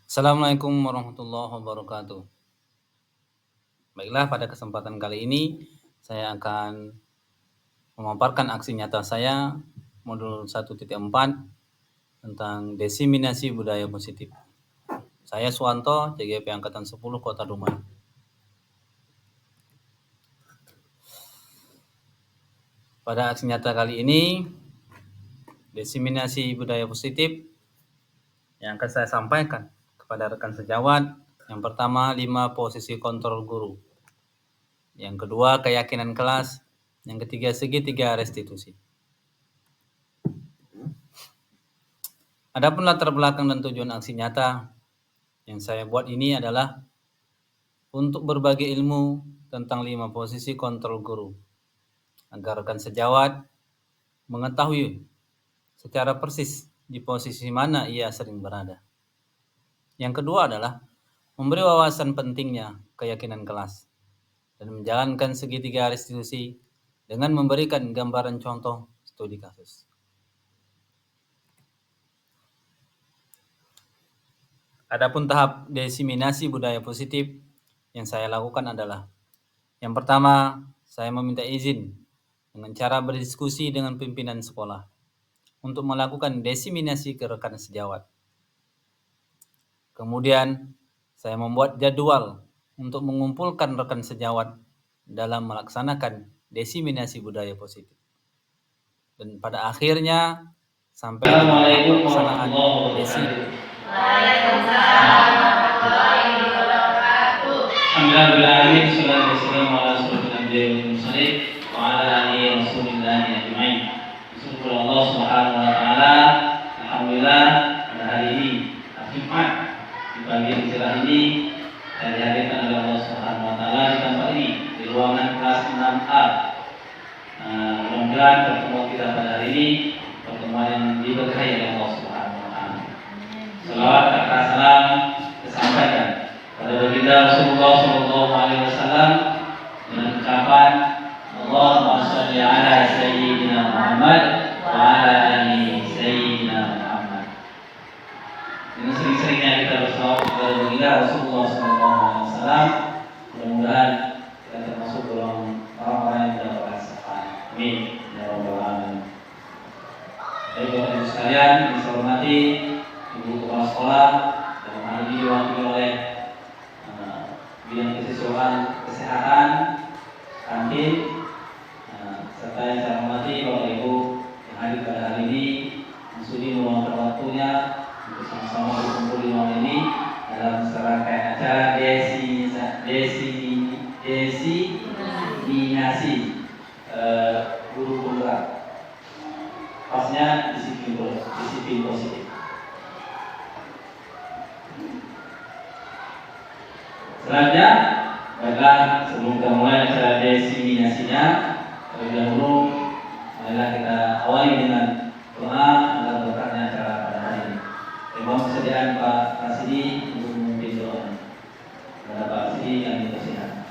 Assalamualaikum warahmatullahi wabarakatuh. Baiklah, pada kesempatan kali ini saya akan memaparkan aksi nyata saya modul 1.4 tentang diseminasi budaya positif. Saya Suwanto, CGP Angkatan 10 Kota Dumai. Pada aksi nyata kali ini, diseminasi budaya positif yang akan saya sampaikan kepada rekan sejawat. Yang pertama, 5 posisi kontrol guru. Yang kedua, keyakinan kelas. Yang ketiga, segitiga restitusi. Adapun latar belakang dan tujuan aksi nyata yang saya buat ini adalah untuk berbagi ilmu tentang 5 posisi kontrol guru, agar rekan sejawat mengetahui secara persis di posisi mana ia sering berada. Yang kedua adalah memberi wawasan pentingnya keyakinan kelas dan menjalankan segitiga restitusi dengan memberikan gambaran contoh studi kasus. Adapun tahap diseminasi budaya positif yang saya lakukan adalah, yang pertama, saya meminta izin dengan cara berdiskusi dengan pimpinan sekolah untuk melakukan diseminasi ke rekan sejawat. Kemudian, saya membuat jadwal untuk mengumpulkan rekan sejawat dalam melaksanakan diseminasi budaya positif. Dan pada akhirnya, sampai Assalamualaikum pelaksanaan warahmatullahi desi. Waalaikumsalam warahmatullahi wabarakatuh. Alhamdulillahirabbil alamin, wassalamu ala asyrofil mursalin wa ala alihi wasallam ajmain. Syukur Allah Subhanahu wa taala. Alhamdulillah, pada hari ini Jumat di pagi yang cerah ini saya dihadirkan oleh Allah Subhanahu wa taala di tempat ini di ruangan kelas 6A. Mudah-mudahan pertemuan kita pada hari ini pertemuan yang diberkahi oleh Allah Subhanahu wa taala. Salawat dan salam disampaikan pada baginda Rasulullah sallallahu alaihi wasallam dengan ucapan Allahumma shalli ala sayyidina Muhammad wa ala ali sayyidina Muhammad. Dengan sering-seringnya kita bersalawat kepada baginda Rasulullah sallallahu alaihi wasallam, mudah-mudahan kita termasuk golongan orang-orang yang mendapatkan syafaat. Amin ya rabbal alamin. Baik Bapak Ibu sekalian, yang saya hormati Ibu Kepala Sekolah, dalam hal ini diwakili oleh bidang kesiswaan kesehatan, kantin, serta yang saya hormati Bapak Ibu yang hadir pada hari ini, yang sudi meluangkan waktunya untuk sama-sama berkumpul di ruang ini dalam serangkaian acara desiminasi guru penggerak. Pasnya disiplin positif. Selanjutnya, baiklah sebelum kita mulai acara desiminasinya, terlebih dahulu marilah kita awali dengan doa agar berkahnya acara pada hari ini. Mohon kesediaan Pak Rasidi untuk memimpin doa. Kepada Pak Rasidi kami persilakan.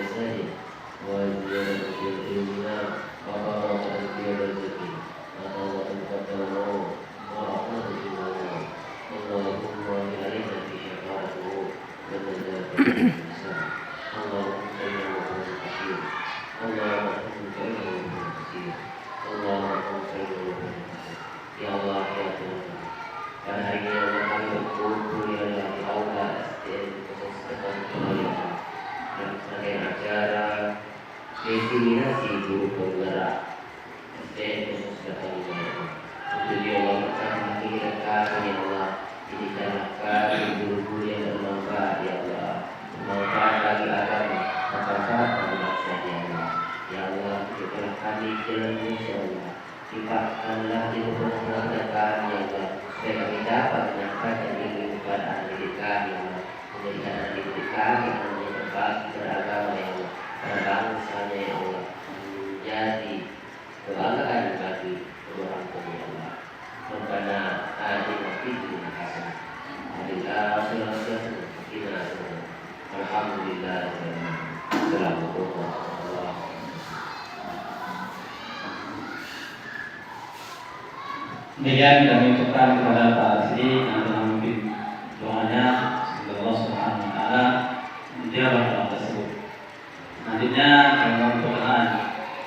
saja. Wajib ilmunya orang tiada rezeki atau tempat Allah orang rezeki Allahumma ilaina fi syafa'atuhu wa najatuhu Allahumma innahu kasir Allahumma innahu kasir Allahumma innahu kasir. Ya Allah ya Tuhan, pada hari ini Allah kami berkumpul di aula SDN khusus Tekan Kemuliaan dan sebagai acara destinasi guru penggerak SDN khusus Tekan Kemuliaan. Untuk dia Allah bersama pikiran kami ya Allah, jadikanlah kami guru-guru yang bermanfaat ya Allah, bermanfaat bagi agama, bermanfaat bagi bangsa ya Allah. Ya Allah, jadikanlah kami jalan ya Allah, limpahkanlah ilmu kepada kami ya Allah, supaya kami dapat menyampaikan ilmu kepada anak didik kami ya Allah, menjadikan anak didik kami yang berbakti beragama ya Allah, pada bangsanya ya Allah, menjadi kebanggaan bagi kedua orang tua ya Allah. Rabbana atina fid dunya hasanah wa fil akhirati hasanah wa qina adzabannar. Alhamdulillah. Assalamualaikum warahmatullahi wabarakatuh. Demikian kami ucapkan kepada Pak Arsidi yang telah memimpin doanya. Semoga Allah Subhanahu Wa Taala menjawab doa tersebut. Selanjutnya kami memperkenalkan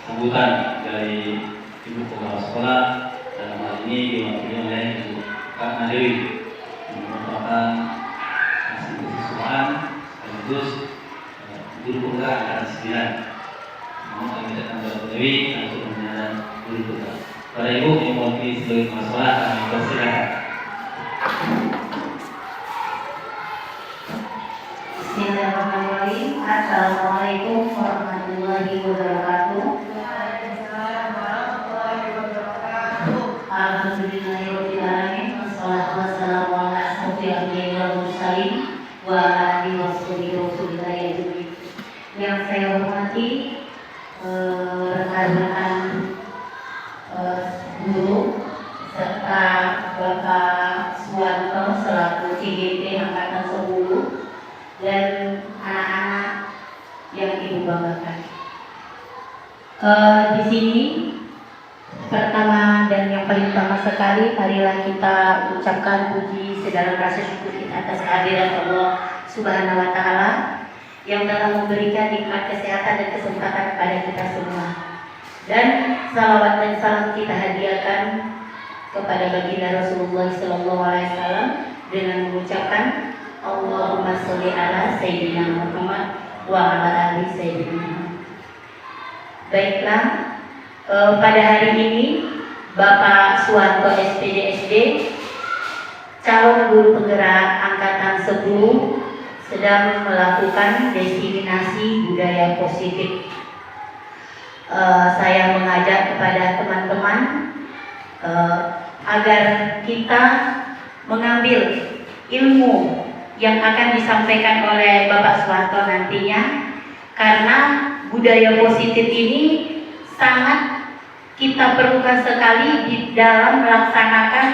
sambutan dari Ibu Kepala Sekolah, dalam hal ini diwakili oleh Ibu Kak Nadewi yang merupakan mahasiswaan sekaligus guru penggerak angkatan 9. Namun kami datang kepada Bu Dewi untuk menyatakan guru penggerak. Pada Ibu yang mewakili sebagai masalah kami persilakan. Bismillahirrahmanirrahim. Assalamualaikum warahmatullahi wabarakatuh. Alhamdulillahirabbil alamin. Wassalatu wassalamu ala asyrofil anbiya'i wal mursalin wa ala alihi washabihi ajmain. Yang saya hormati rekan-rekan guru serta Bapak Suwanto selaku CGT angkatan 10 dan anak-anak yang Ibu banggakan. Di sini pertama dan yang paling utama sekali, marilah kita ucapkan puji sedalam rasa syukur kita atas kehadiran Allah Subhanahu Wa Taala yang telah memberikan nikmat kesehatan dan kesempatan kepada kita semua. Dan salawat dan salam kita hadiahkan kepada baginda Rasulullah SAW dengan mengucapkan Allahumma sholli ala Sayyidina Muhammad wa ala ali Sayyidina Muhammad. Baiklah, pada hari ini Bapak Suwanto SPD SD, calon guru penggerak angkatan 10, sedang melakukan diseminasi budaya positif. Saya mengajak kepada teman-teman agar kita mengambil ilmu yang akan disampaikan oleh Bapak Suwanto nantinya, karena budaya positif ini sangat kita perlukan sekali di dalam melaksanakan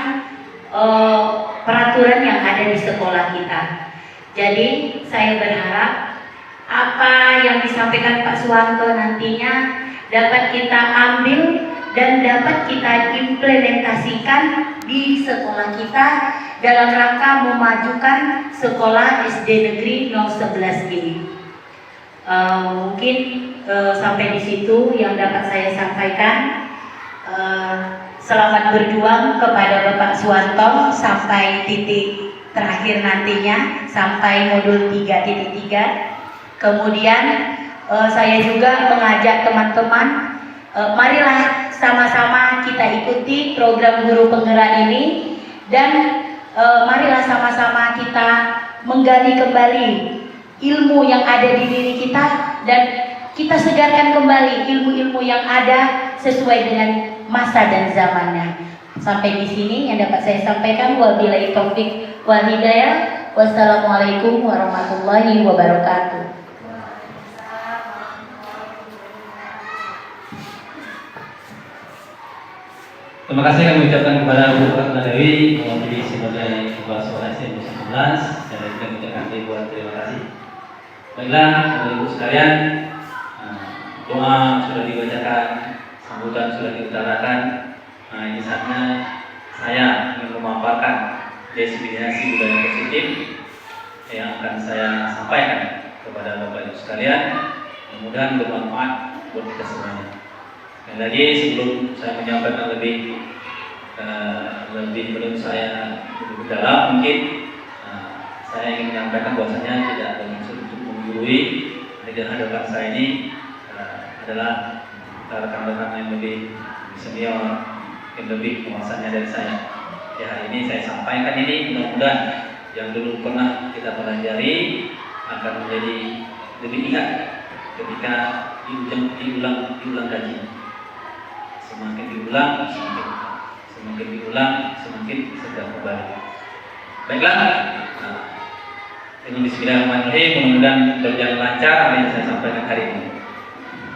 peraturan yang ada di sekolah kita. Jadi saya berharap apa yang disampaikan Pak Suwanto nantinya dapat kita ambil dan dapat kita implementasikan di sekolah kita dalam rangka memajukan sekolah SD Negeri 011 ini. Mungkin sampai di situ yang dapat saya sampaikan. Selamat berjuang kepada Bapak Suwanto sampai titik terakhir nantinya, sampai modul 3.3. Kemudian saya juga mengajak teman-teman, marilah sama-sama kita ikuti program guru penggerak ini, dan marilah sama-sama kita menggali kembali ilmu yang ada di diri kita, dan kita segarkan kembali ilmu-ilmu yang ada sesuai dengan masa dan zamannya. Sampai di sini yang dapat saya sampaikan. Wabillahi taufik wal hidayah. Wassalamualaikum warahmatullahi wabarakatuh. Terima kasih kami ucapkan kepada Bu Ratna Dewi mewakili sebagai Kepala Sekolah SD 11. Saya juga ucapkan ribuan terima kasih. Baiklah, Bapak Ibu sekalian, doa sudah dibacakan, sambutan sudah diutarakan. Nah, ini saatnya saya ingin memaparkan definisi budaya positif yang akan saya sampaikan kepada Bapak Ibu sekalian. Mudah-mudahan bermanfaat buat kita semuanya. Sekali lagi, sebelum saya menyampaikan lebih menurut saya lebih dalam, mungkin saya ingin menyampaikan bahwasanya tidak bermaksud untuk menggurui. Di hadapan saya ini adalah rekan-rekan yang lebih senior, yang lebih penguasanya dari saya. Ya, hari ini saya sampaikan ini, mudah-mudahan yang dulu pernah kita pelajari akan menjadi lebih ingat ketika diulang kaji. Semakin diulang, semakin diulang, semakin sedang kembali. Baiklah, dengan bismillahirrahmanirrahim, mudah-mudahan berjalan lancar apa yang saya sampaikan hari ini.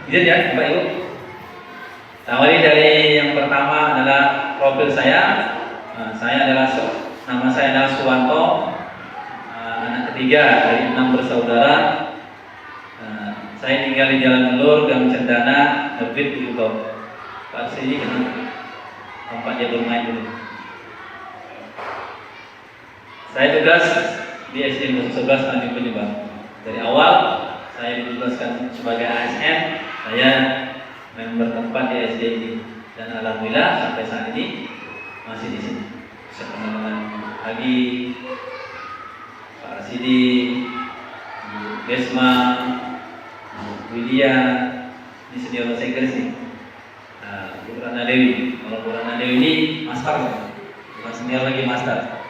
Izin ya, Bapak Ibu. Awali dari yang pertama adalah profil saya. Nama saya adalah Suwanto, anak ketiga dari 6 bersaudara. Saya tinggal di Jalan Melur, Gang Cendana, Nebit, Bogor. Pak sini kan tempat dia bermain dulu. Saya tugas di SD 11 Tanjung Penyebab. Dari awal saya ditugaskan sebagai ASN, saya member tempat di SD ini, dan alhamdulillah sampai saat ini masih di sini. Saya kenal dengan Agi, Pak Rasidi, Desma, Widya, di senior bahasa Inggris nih. Bu Rana Dewi. Kalau Bu Rana Dewi ini master, bukan senior lagi, master.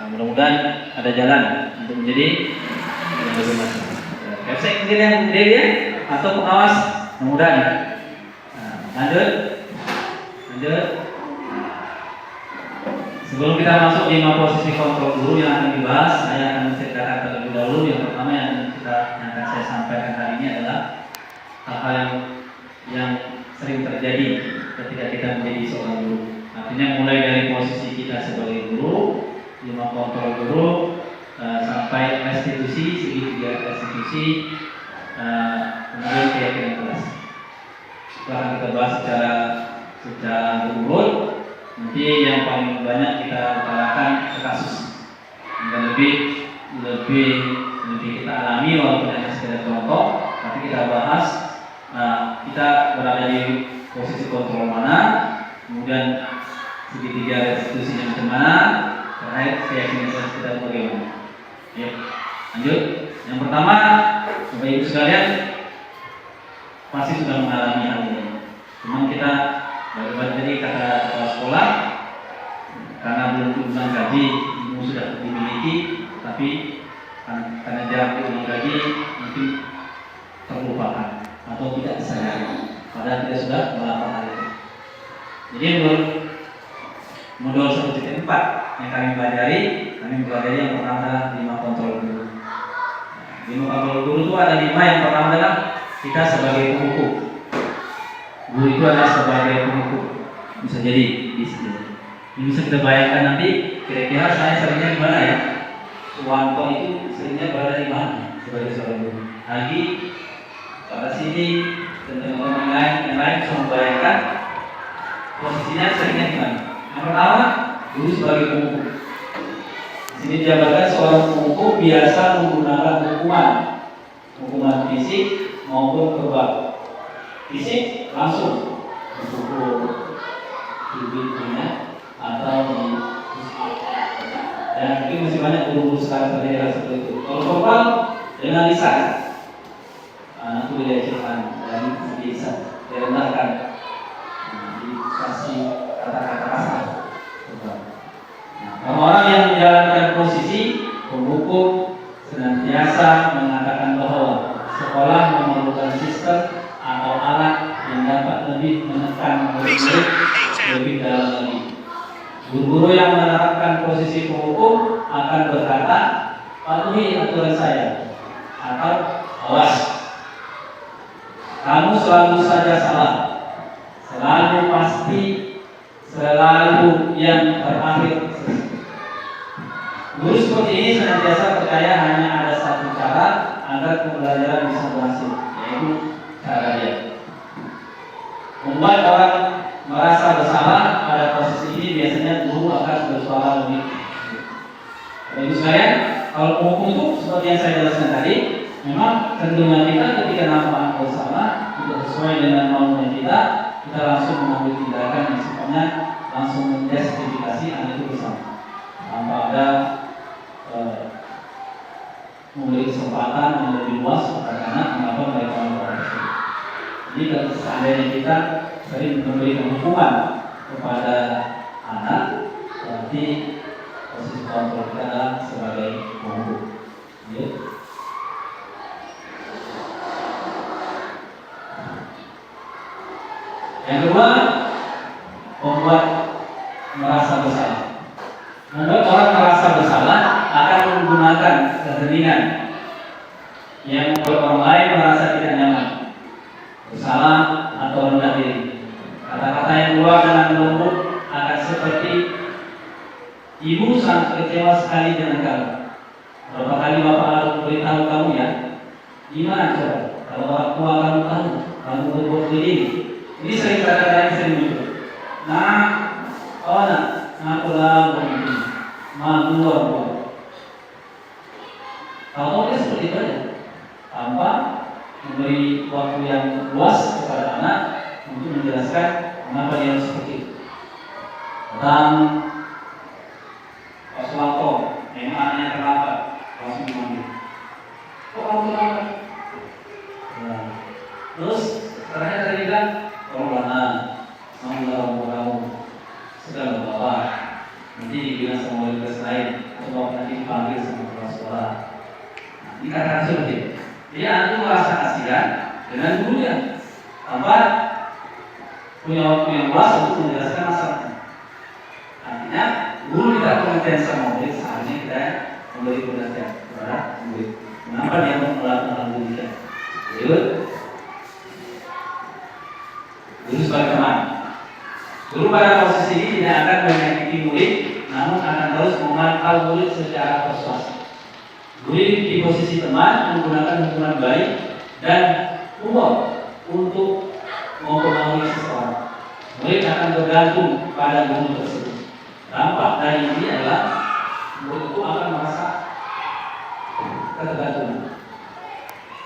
Mudah-mudahan ada jalan untuk menjadi yang lebih master. Website mungkin yang Dewi ya, atau pengawas, mudah-mudahan. Lanjut. Sebelum kita masuk 5 posisi kontrol guru yang akan dibahas, saya akan menceritakan terlebih dahulu. Yang pertama yang akan saya sampaikan hari ini adalah hal-hal yang sering terjadi ketika kita menjadi seorang guru. Artinya mulai dari posisi kita sebagai guru, 5 kontrol guru, sampai restitusi, segitiga restitusi, kemudian keyakinan kelas. Itu akan kita bahas secara berurut. Nanti yang paling banyak kita utarakan ke kasus, dan lebih kita alami walaupun hanya sekedar contoh, tapi kita bahas. Kita berada di posisi kontrol mana, kemudian segitiga restitusinya bagaimana, terakhir keyakinan kita bagaimana. Ya, lanjut. Yang pertama, Bapak Ibu sekalian pasti sudah mengalami hal ini. Cuma kita bagaimana tadi kata kepala sekolah, karena belum diulang gaji, ilmu sudah dimiliki, tapi karena jarak diulang gaji mungkin terlupakan atau tidak disadari, padahal kita sudah melakukan hal itu. Jadi menurut modul 1.4 yang kami pelajari yang pertama adalah 5 kontrol guru. 5 kontrol guru itu ada 5. Yang pertama adalah kita sebagai penghukum. Guru itu adalah sebagai penghukum. Bisa jadi di sini. Ini bisa kita bayangkan nanti kira-kira saya seringnya di mana ya? Suwanto itu seringnya berada di mana sebagai seorang guru? Lagi pada sini dan teman-teman yang lain bisa membayangkan posisinya seringnya di mana. Yang pertama, guru sebagai penghukum. Di sini dijabarkan seorang penghukum biasa menggunakan hukuman fisik maupun verbal. Fisik langsung dipukul di bibirnya atau di dan mungkin masih banyak guru-guru sekarang terlihat seperti itu. Kalau verbal dengan lisan, itu diajarkan dan bisa direndahkan, dikasih kata-kata kasar. Orang yang menjalankan posisi penghukum senantiasa mengatakan bahwa sekolah memerlukan sistem atau alat yang dapat lebih menekan murid-murid lebih dalam lagi. Guru-guru yang menerapkan posisi penghukum akan berkata, patuhi aturan saya, atau awas, kamu selalu saja salah, selalu pasti, selalu yang terakhir. Guru seperti ini senantiasa percaya hanya ada satu cara agar pembelajaran bisa berhasil, yaitu cara dia membuat orang merasa bersalah. Pada posisi ini biasanya guru akan bersuara lebih. Bagus saya, kalau hukum itu seperti yang saya jelaskan tadi, memang cenderungan kita ketika nampak bersalah tidak sesuai dengan maunya kita langsung mengambil tindakan yang sifatnya langsung menjustifikasi hal itu bersama, tanpa ada memberi kesempatan yang lebih luas kepada anak mengapa mereka melakukan tersebut. Jadi kalau seandainya kita sering memberikan hukuman kepada anak, berarti posisi kontrol kita adalah sebagai penghukum. Ya. Yang kedua, membuat merasa bersalah. Membuat orang merasa bersalah akan menggunakan keheningan yang membuat orang lain merasa tidak nyaman, bersalah atau rendah diri. Kata-kata yang keluar dengan lembut akan seperti, ibu sangat kecewa sekali dengan kamu. Berapa kali bapak harus beritahu kamu ya? Gimana coba kalau orang tua kamu tahu kamu berbuat begini? Ini sering kata-kata yang sering muncul. Nah, oh nak, aku lah begini, malu aku. Kalau dia seperti itu aja, tanpa memberi waktu yang luas kepada anak untuk menjelaskan mengapa dia harus seperti itu. Dan Pak Suwanto, memang anaknya kenapa? Langsung dimanggil. Kok kamu kenapa? Nah, terus terakhir tadi bilang, kalau mana mau dalam kamu sedang bapak, nanti dibilang sama wali kelas lain, atau nanti dipanggil sama kepala sekolah. Nah, ini kata seperti itu. Dia itu merasa kasihan dengan gurunya, tanpa punya waktu yang luas untuk menjelaskan masalahnya. Artinya, guru tidak pengertian sama murid, seharusnya kita memberi pengertian kepada murid. Kenapa dia melakukan hal demikian? Jadi, guru sebagai teman. Guru pada posisi ini tidak akan menyakiti murid, namun akan terus memantau murid secara persuasif. Guru di posisi teman menggunakan hubungan baik dan humor untuk mempengaruhi seseorang. Murid akan bergantung pada guru tersebut. Dampak dari ini adalah murid itu akan merasa ketergantungan.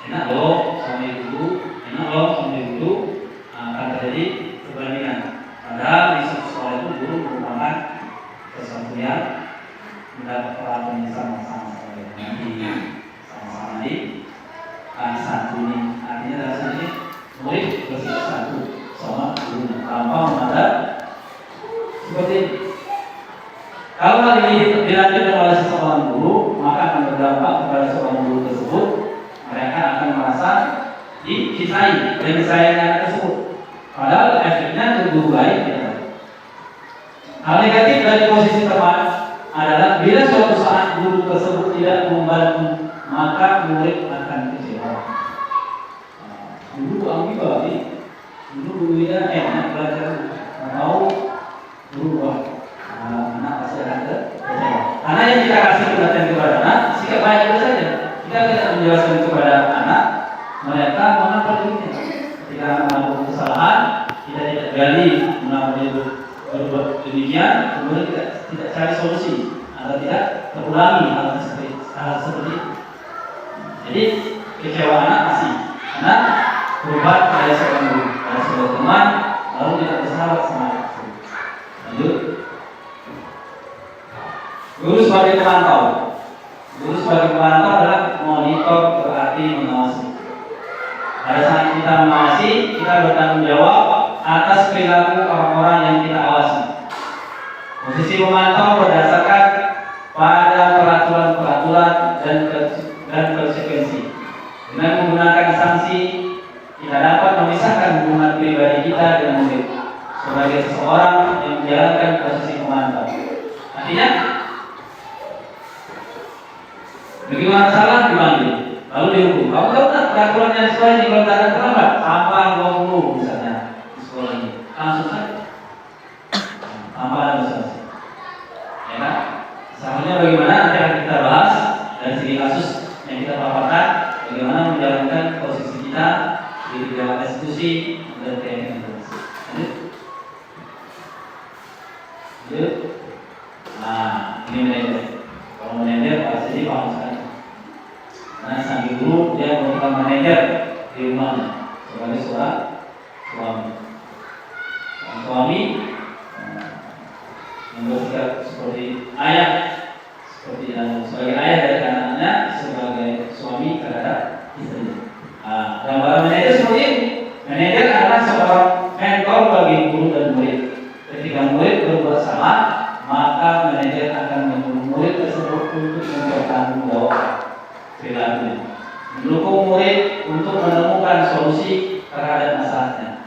Enak loh sama ibu, enak loh sama ibu, akan terjadi perbandingan. Padahal di sekolah itu guru merupakan sesuatu yang mendapat perhatian yang sama-sama sama-sama di santuni. Artinya dalam sini murid bersatu satu sama gurunya tanpa memandang seperti ini. Kalau hal ini dilanjutkan oleh seseorang guru, maka akan berdampak kepada seorang guru tersebut. Mereka akan merasa dicintai dan disayangkan anak tersebut. Padahal efeknya ke guru baik ya. Hal negatif dari posisi teman adalah bila suatu saat guru tersebut tidak membantu, maka murid akan kecewa. Guru ambil ini, gurunya enak belajar, mau berubah. Anak pasti akan kecewa. Karena yang kita kasih perhatian kepada anak, sikap baik itu saja. Kita tidak menjelaskan kepada anak mereka mengapa demikian. Ketika anak melakukan kesalahan, kita tidak gali mengapa dia berbuat demikian, kemudian tidak cari solusi agar tidak terulangi hal seperti itu. Jadi kecewa anak pasti karena berubah dari seorang guru, dari seorang teman, lalu tidak bersahabat sama anak tersebut. Lanjut. Guru sebagai pemantau. Guru sebagai pemantau adalah monitor, berarti mengawasi. Pada saat kita mengawasi, kita bertanggung jawab atas perilaku orang-orang yang kita awasi. Posisi memantau berdasarkan pada peraturan-peraturan dan konsekuensi. Dengan menggunakan sanksi, kita dapat memisahkan hubungan pribadi kita dengan murid sebagai seseorang yang menjalankan posisi pemantau. Artinya, bagaimana salah dipanggil, lalu dihukum. Kamu tahu tak peraturan yang sesuai di kalau tak ada terlambat tanpa 20 misalnya di sekolah ini langsung saja tanpa ada masalah. Ya kan? Seharusnya bagaimana nanti akan kita bahas dari segi kasus yang kita paparkan, bagaimana di dalam institusi dan keyakinan jelas. Lanjut. Nah, ini manajer. Kalau manajer pasti paham sekali. Nah, sang guru dia merupakan manajer di rumahnya sebagai seorang suami. Sang suami yang bersikap seperti ayah, sebagai ayah dari anak-anaknya, sebagai suami terhadap istrinya. Nah, gambaran manajer seperti ini. Manajer adalah seorang mentor bagi guru dan murid. Ketika murid berbuat salah, maka manajer akan menyuruh murid tersebut untuk mempertanggungjawabkan perilakunya, mendukung murid untuk menemukan solusi terhadap masalahnya.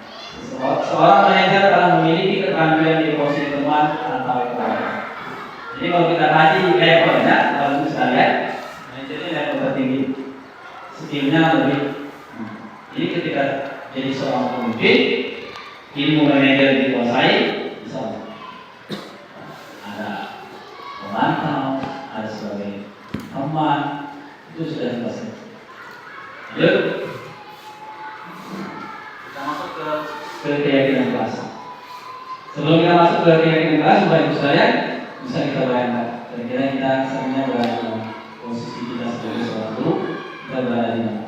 Seorang manajer telah memiliki keterampilan di posisi teman atau kawan. Jadi kalau kita kaji levelnya, kalau sekalian, manajernya level tertinggi, skillnya lebih. Jadi ketika jadi seorang pemimpin, ilmu manajer dikuasai, bisa ada pemantau, ada sebagai teman, itu sudah selesai. Lalu kita masuk ke keyakinan kelas. Sebelum kita masuk ke keyakinan kelas, Bapak Ibu sekalian, bisa kita bayangkan. Kira-kira kita sebenarnya berada dalam posisi kita sebagai seorang guru, kita berada di mana?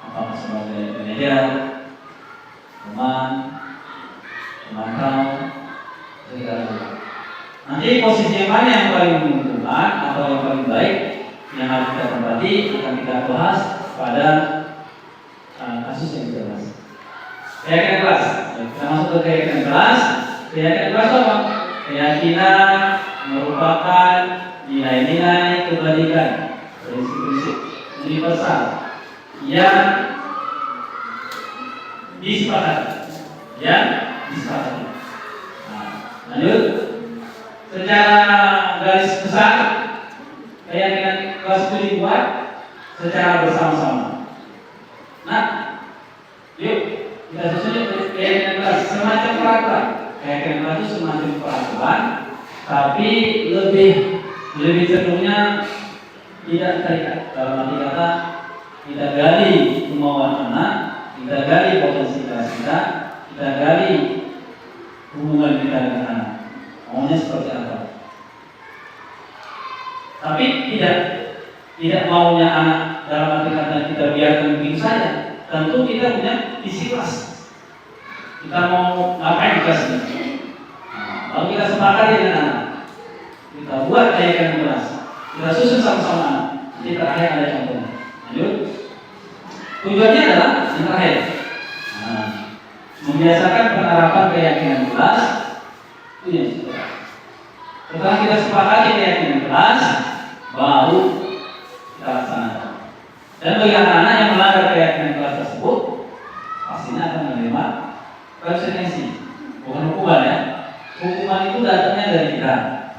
Apakah sebagai manajer, teman, pemantau, nanti posisi yang mana yang paling menguntungkan atau yang paling baik yang harus kita tempati akan kita bahas pada kasus yang kita bahas. Keyakinan kelas. Kita masuk ke keyakinan kelas. Keyakinan kelas apa? Keyakinan merupakan nilai-nilai kebaikan, prinsip-prinsip universal yang disepakati. Lanjut. Secara garis besar, keyakinan kelas itu dibuat secara bersama-sama. Nah, yuk kita susun keyakinan kelas semacam peraturan. Keyakinan kelas itu semacam peraturan, tapi lebih cenderungnya tidak terikat. Dalam arti kata, kita gali kemauan anak, kita gali potensi kelas kita gali hubungan kita dengan anak. Maunya seperti apa? Tapi tidak maunya anak dalam arti kata kita biarkan begitu saja. Tentu kita punya isi kelas. Kita mau ngapain di kelas ini? Lalu kita sepakati dengan anak. Kita buat keyakinan kelas. Kita susun sama-sama anak. Nanti terakhir ada contohnya. Lanjut. Tujuannya adalah yang terakhir. Membiasakan penerapan keyakinan kelas. Itu yang setelah kita sepakati keyakinan kelas, baru kita laksanakan. Dan bagi anak-anak yang melanggar keyakinan kelas tersebut, pastinya akan menerima konsekuensi, bukan hukuman ya. Hukuman itu datangnya dari kita.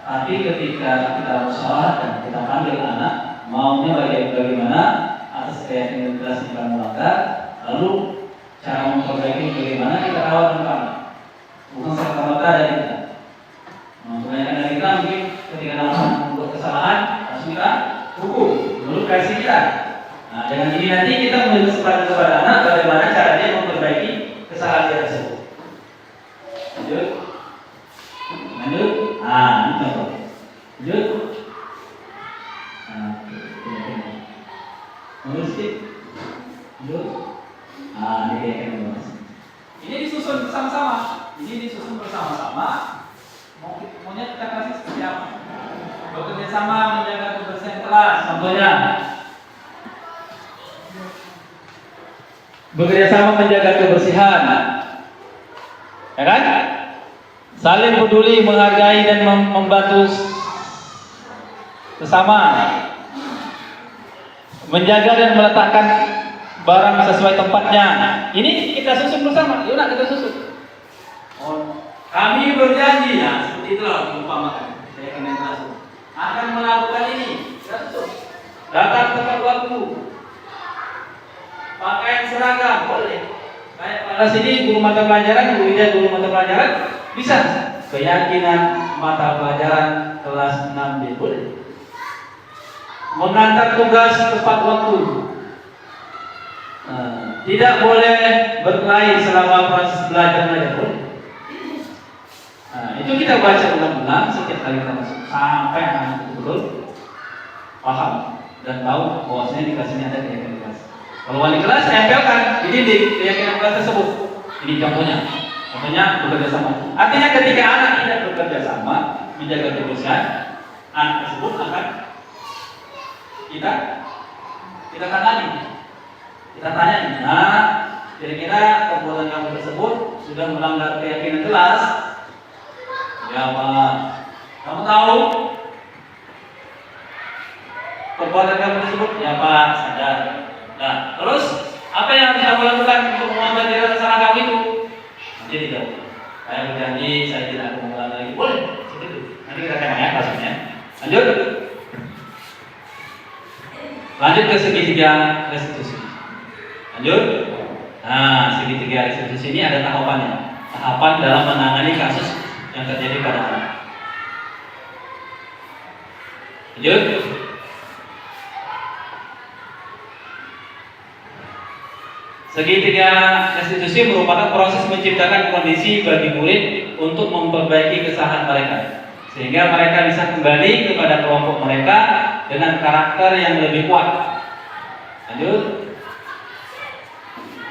Tapi ketika kita usahakan, kita panggil anak, maunya bagaimana atas keyakinan kelas yang kita melanggar, lalu cara memperbaiki bagaimana kita rawat depan, bukan serta-merta dari kita. Kebanyakan dari kita mungkin ketika dalam membuat kesalahan langsung kita hukum, menurut versi kita. Nah, dengan ini nanti kita memberi kesempatan kepada anak bagaimana cara dia memperbaiki kesalahan dia tersebut. Lanjut. Nah, ini contoh. Lanjut. Lanjut sedikit. Lanjut. Nah, ini kayak gimana? Ini disusun bersama-sama. Maunya kita kasih seperti apa? Bekerja sama menjaga kebersihan kelas. Contohnya, bekerja sama menjaga kebersihan, ya kan? Saling peduli, menghargai dan membantu sesama, menjaga dan meletakkan barang sesuai tempatnya. Ini kita susun bersama. Yuk, kita susun. Kami berjanji, ya seperti itulah diumpamakan. Saya akan langsung akan melakukan ini. Kita susun. Datang tepat waktu. Pakaian seragam boleh. Kayak kelas ini guru mata pelajaran, guru mata pelajaran bisa. Keyakinan mata pelajaran kelas 6B boleh. Mengantar tugas tepat waktu. tidak boleh berkelahi selama proses belajar mengajar. Nah, itu kita baca ulang-ulang setiap kali kita masuk sampai anak betul-betul paham dan tahu bahwasanya di kelas ini ada keyakinan kelas. Kalau wali kelas tempelkan di dinding keyakinan kelas tersebut. Ini contohnya bekerja sama. Artinya ketika anak tidak bekerja sama menjaga kebersihan, anak tersebut akan kita tangani. Kita tanya, nah kira-kira perbuatan kamu tersebut sudah melanggar keyakinan kelas? Ya Pak, kamu tahu perbuatan kamu tersebut? Ya Pak, sadar. Nah, terus apa yang harus kamu lakukan untuk mengubah diri salah kamu itu? Nanti dijawab. Saya berjanji saya tidak akan mengulang lagi. Boleh, seperti itu. Nanti kita tanya ya kasusnya. Lanjut. Lanjut ke segitiga restitusi. Lanjut. Nah, segitiga restitusi ini ada tahapannya. Tahapan dalam menangani kasus yang terjadi pada anak. Lanjut. Segitiga restitusi merupakan proses menciptakan kondisi bagi murid untuk memperbaiki kesalahan mereka, sehingga mereka bisa kembali kepada kelompok mereka dengan karakter yang lebih kuat. Lanjut.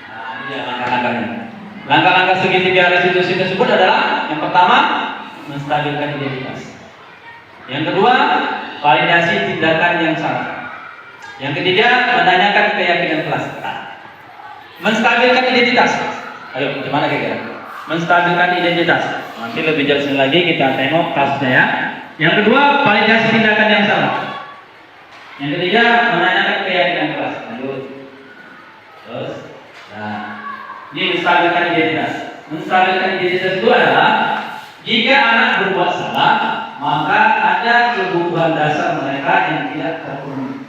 Nah, ini dia langkah-langkahnya. Langkah-langkah segitiga restitusi tersebut adalah yang pertama, menstabilkan identitas. Yang kedua, validasi tindakan yang salah. Yang ketiga, menanyakan keyakinan kelas. Menstabilkan identitas. Ayo, gimana kira-kira? Menstabilkan identitas. Nanti lebih jelas lagi kita tengok kasusnya ya. Yang kedua, validasi tindakan yang salah. Yang ketiga, menanyakan keyakinan kelas. Lanjut. Terus, nah, ini menstabilkan identitas. Menstabilkan identitas itu adalah jika anak berbuat salah, maka ada kebutuhan dasar mereka yang tidak terpenuhi.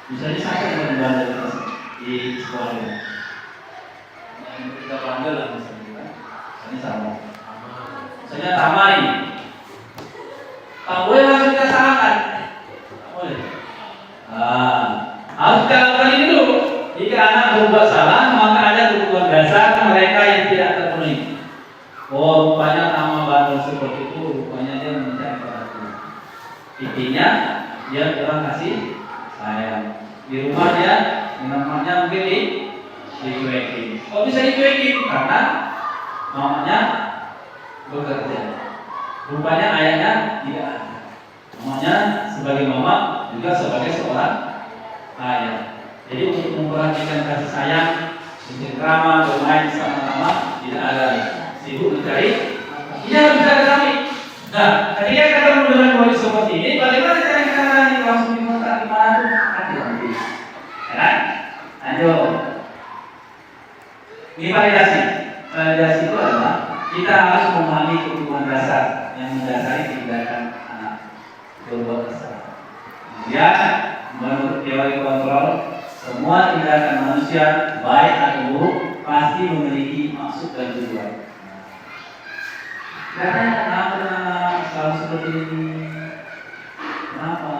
Misalnya sampai kebutuhan dasar di sekolah. Kita panggil lah misalnya, ini sama. Misalnya tamai, tak boleh langsung kita salahkan, tak boleh. Harus kita lakukan ini dulu. Jika anak berbuat salah, maka ada kebutuhan dasar mereka yang tidak terpenuhi. Oh, rupanya nama baru seperti itu, rupanya dia minta padaku. Intinya dia kurang kasih sayang. Di rumah dia, namanya mungkin dicuekin. Kok bisa dicuekin? Karena mamanya bekerja. Rupanya ayahnya tidak ada. Mamanya sebagai mama juga sebagai seorang ayah. Jadi untuk memperhatikan kasih sayang, untuk drama, bermain sama-sama tidak ada. Sibuk mencari, dia bisa kami. Nah, ketika ketemu dengan kondisi seperti ini, bagaimana cara kita menangani langsung diminta di mana tuh? Hati-hati. Ya kan? Lanjut. Ini validasi. Validasi itu adalah kita harus memahami kebutuhan dasar yang mendasari tindakan anak berbuat kesalahan. Kemudian menurut teori kontrol, semua tindakan manusia baik atau buruk pasti memiliki maksud dan tujuan. Karena kenapa selalu seperti ini? Kenapa?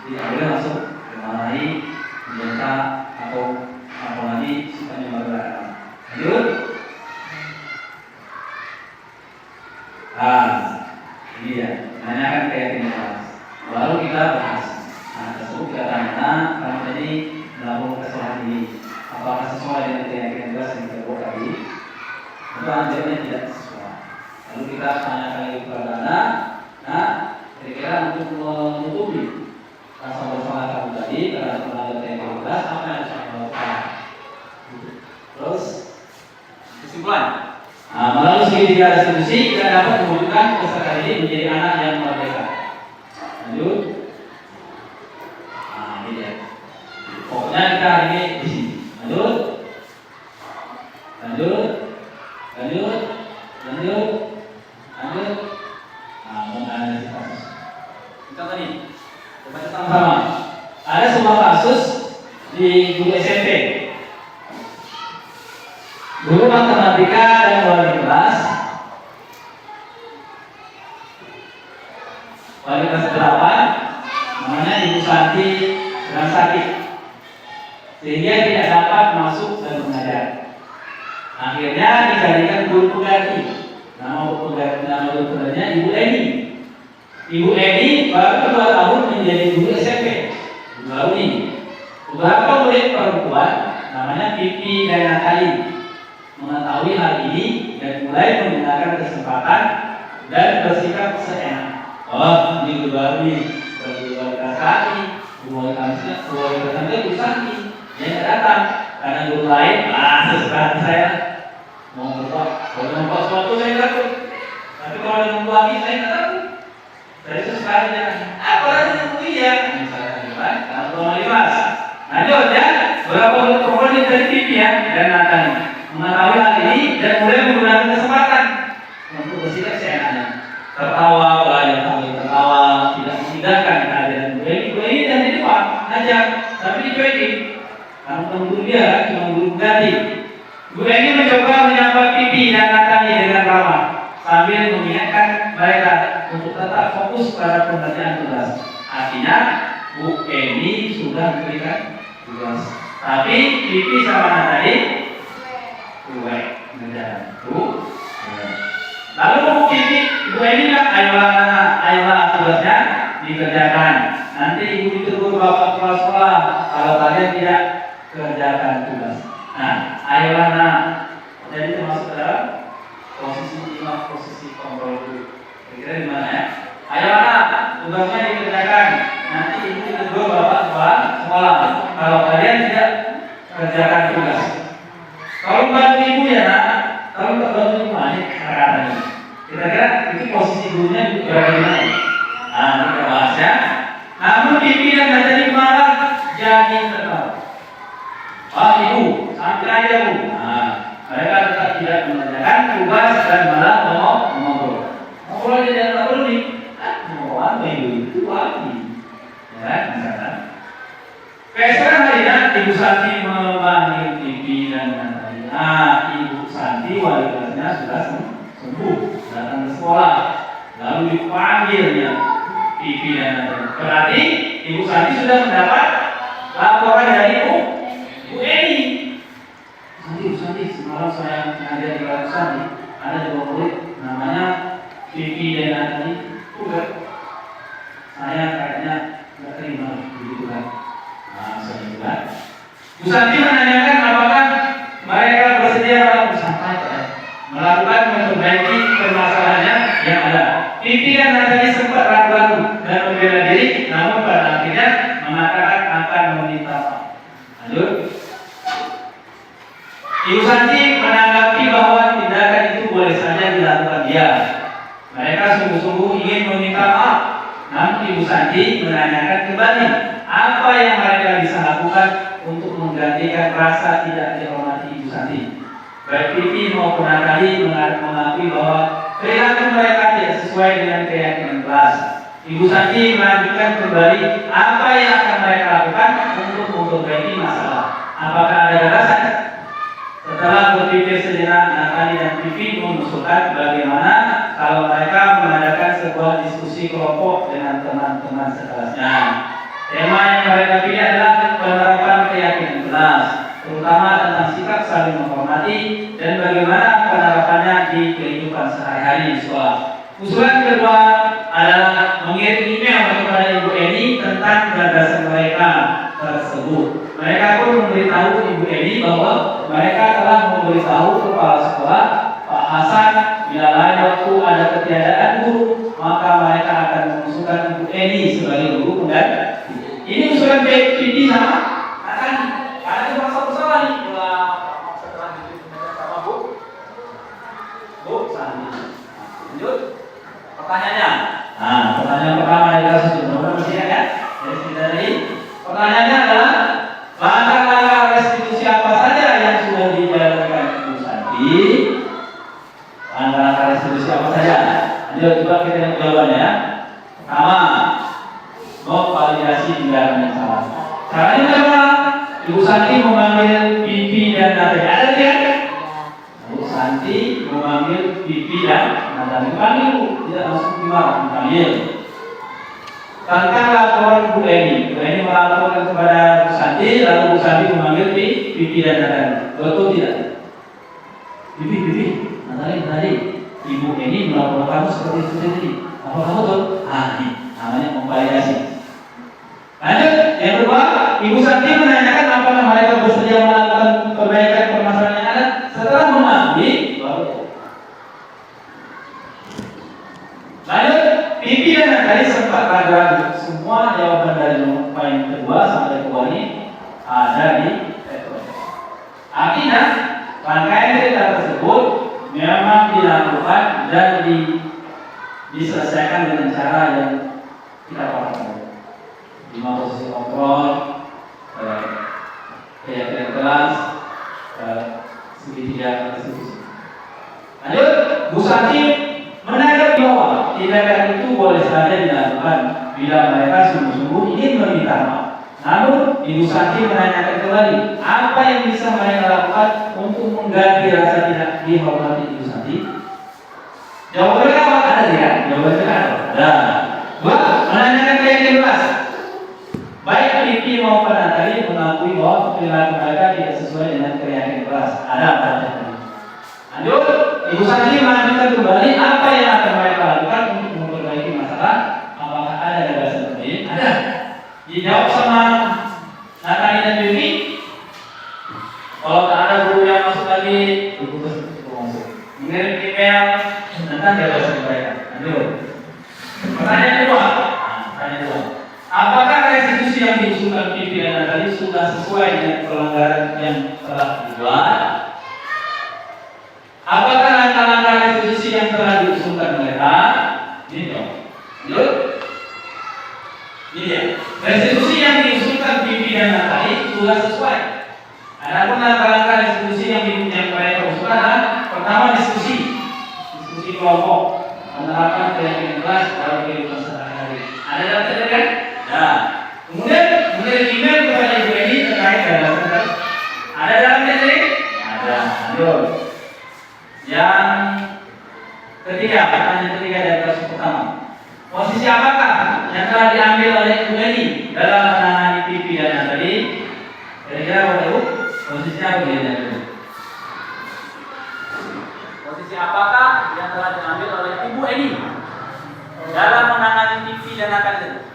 Tidak boleh masuk memarahi, membentak atau apalagi sifatnya marah. Lanjut. Ini ya, menanyakan keyakinan kelas. Lalu kita bahas. Nah, tersebut kita tanya, kamu tadi melakukan kesalahan ini, apakah sesuai dengan keyakinan kelas yang kita buat tadi? Atau anjurnya tidak sesuai. Lalu kita tanyakan lagi kepada anak. Nah, kira-kira untuk menutupi rasa bersalah kamu tadi karena melanggar keyakinan kelas, apa yang harus kamu lakukan? Terus kesimpulan. Nah, melalui segitiga restitusi kita dapat mewujudkan peserta ini menjadi anak yang merdeka. Lanjut. Nah, ini dia. Pokoknya kita hari ini di sini. Lanjut. Lanjut. Lanjut. Lanjut. Lanjut. Nah, menganalisis kasus. Kita tadi coba sama-sama. Ada sebuah kasus di guru SMP. Guru matematika dan wali kelas 8, namanya Ibu Santi sedang sakit. sehingga tidak dapat masuk dan mengajar. Akhirnya dicarikan guru pengganti. Nama guru penggantinya Ibu Eni. Ibu Eni baru 2 tahun menjadi guru SMP. Baru ini. Beberapa murid perempuan namanya Pipi dan Natali mengetahui hal ini dan mulai menggunakan kesempatan dan bersikap seenak. Oh, ini guru baru nih, guru kasih, guru kasih, guru sakti. Dia tidak datang karena guru lain, sesuka saya mau berbuat, kalau membuat sesuatu saya takut. Tapi kalau yang membuat saya tidak takut. Saya sesuka aja. Apa lagi yang mulia? Misalnya gimana? Karena belum libas. Lanjut ya, beberapa komponen dari TV ya dan Nathan mengetahui hal ini dan mulai menggunakan kesempatan untuk bersikap seenaknya. Tertawa, belajar sambil tertawa, tidak mengindahkan kehadiran Bu Eni dan di depan aja, tapi dicuekin. Kamu menunggu dia, cuma guru ganti. Bu Eni mencoba menyapa Pipi dan Natani dengan ramah sambil mengingatkan mereka untuk tetap fokus pada pengerjaan tugas. Artinya Bu Eni sudah memberikan tugas, tapi Pipi sama Natani cuek mengerjakan. Lalu Bu Eni bilang, ayolah tugasnya dikerjakan. Nanti ibu ditegur bapak kepala sekolah kalau kalian tidak kerjakan tugas. Nah, ayolah nak. Jadi termasuk dalam posisi kontrol dulu. Kira-kira di mana ya? Ayolah nak, tugasnya dikerjakan. Nanti ibu ditegur bapak kepala sekolah kalau kalian tidak kerjakan tugas. Kalau bantu ibu ya nak, kalau nggak bantu ibu ini katanya. Kira-kira itu posisi gurunya bagaimana? Nah, kita bahas ya. Namun pimpinan dan jadi malah jadi tertawa. Pak ibu, santai aja bu. Nah, mereka tetap tidak mengerjakan tugas dan malah ngobrol. Ngobrol aja jangan tak perlu nih. Mau apa ibu itu lagi? Ya, misalkan. Keesokan harinya Ibu Santi memanggil Pipi dan Natali. Nah, Ibu Santi wali kelasnya sudah sembuh, datang ke sekolah, lalu dipanggilnya Pipi dan Natali. Berarti Ibu Santi sudah mendapat laporan dari Bu Eni. Ibu Santi, semalam saya ngajar di kelas Santi, ada 2 murid namanya Pipi dan Natali. Saya kayaknya nggak terima begitu kan. Nah, saya juga. Bu Santi menanyakan apakah mereka bersedia melakukan memperbaiki permasalahannya yang ada. Pipi dan Natali sempat ragu-ragu dan membela diri, namun pada akhirnya mengatakan akan meminta maaf. Lanjut. Ibu Santi menanggapi bahwa tindakan itu boleh saja dilakukan dia. Mereka sungguh-sungguh ingin meminta maaf. Namun Ibu Santi menanyakan kembali apa yang mereka bisa lakukan untuk menggantikan rasa tidak dihormati Ibu Santi. Baik Pipi maupun Natali mengakui bahwa perilaku mereka tidak sesuai dengan keyakinan kelas. Ibu Santi melanjutkan kembali apa yang akan mereka lakukan untuk memperbaiki masalah. Apakah ada alasan? Setelah berpikir sejenak, Natali dan Pipi mengusulkan bagaimana kalau mereka mengadakan sebuah diskusi kelompok dengan teman-teman sekelasnya. Tema yang mereka pilih adalah penerapan keyakinan kelas, terutama tentang sikap saling menghormati dan bagaimana penerapannya di kehidupan sehari-hari di sekolah. Usulan kedua adalah mengirim email kepada Ibu Eni tentang gagasan mereka tersebut. Mereka pun memberitahu Ibu Eni bahwa mereka telah memberitahu kepala sekolah Pak Hasan bila lain waktu ada ketiadaan guru, maka mereka akan mengusulkan Ibu Eni sebagai guru pengganti. Ini usulan Pipi sama akan ada masalah nih setelah dibimbing sama Bu Santi. Lanjut pertanyaannya. Nah, pertanyaan pertama dari kelas 1 masih ya? Dari pertanyaannya adalah langkah-langkah restitusi apa saja yang sudah dijalankan Ibu Santi? Langkah-langkah restitusi apa saja? Lanjut coba kita lihat jawabannya. Pertama, validasi tindakan yang salah. Caranya adalah Ibu Santi memanggil Pipi dan Natali. Ada tidak? Ibu Santi memanggil Pipi dan Natali. Panggil, tidak langsung dipanggil. tentang laporan Bu Eni. Bu Eni melaporkan kepada Bu Santi, lalu Bu Santi memanggil Pipi dan Natali. Betul tidak? Pipi, Natali, Ibu Eni melaporkan kamu seperti itu tadi. Apa kamu betul? Ini namanya memvalidasi. Lanjut, yang kedua, Ibu Santi menanyakan apakah mereka bersedia melakukan perbaikan permasalahan yang ada. Setelah mengakui, baru. Lanjut, Pipi dan Natali sempat ragu-ragu. Semua jawaban dari poin kedua sampai kedua ini ada di record. Artinya, rangkaian cerita tersebut memang dilakukan dan diselesaikan dengan cara yang kita pahami. 5 posisi kontrol, keyakinan kelas, segitiga restitusi. Lanjut, Bu Santi menanggapi bahwa tindakan itu boleh saja dilakukan bila mereka sungguh-sungguh ingin meminta maaf. Namun, Ibu Santi menanyakan kembali apa yang bisa mereka lakukan untuk mengganti rasa tidak dihormati Ibu Santi. Jawabannya apa? Ada tidak? Jawabannya ada. Dua, menanyakan keyakinan kelas. Baik Pipi maupun Natali mengakui bahwa perilaku mereka tidak sesuai dengan keyakinan kelas. Ada pada tadi. Lanjut, Ibu Santi melanjutkan kembali apa yang akan mereka lakukan untuk memperbaiki masalah. Apakah ada gagasan lain? Ada. Dijawab sama Natali dan Pipi. Kalau tak ada guru yang masuk lagi, diputus masuk. Mengirim email tentang gagasan mereka. Lanjut. Pertanyaan kedua. Apakah restitusi yang diusulkan Pipi dan Natali sudah sesuai dengan pelanggaran yang telah dibuat? Apakah langkah-langkah restitusi yang telah diusulkan mereka? Ini dong. Lanjut. Ini dia. Restitusi yang diusulkan Pipi dan Natali sudah sesuai. Adapun langkah-langkah restitusi yang mereka usulkan adalah pertama diskusi kelompok, penerapan keyakinan kelas dalam kehidupan sehari-hari. Ada dalam catatan? Nah, kemudian email kepada Ibu Eni terkait gagasan tadi. Ada dalam catatan? Ada. Lanjut. Yang ketiga, pertanyaan ketiga dari kasus pertama. Posisi apakah yang telah diambil oleh Ibu Eni dalam menangani Pipi dan Natali? Kira-kira apa itu? Posisinya apa dia? Posisi apakah yang telah diambil oleh Ibu Eni dalam menangani Pipi dan Natali?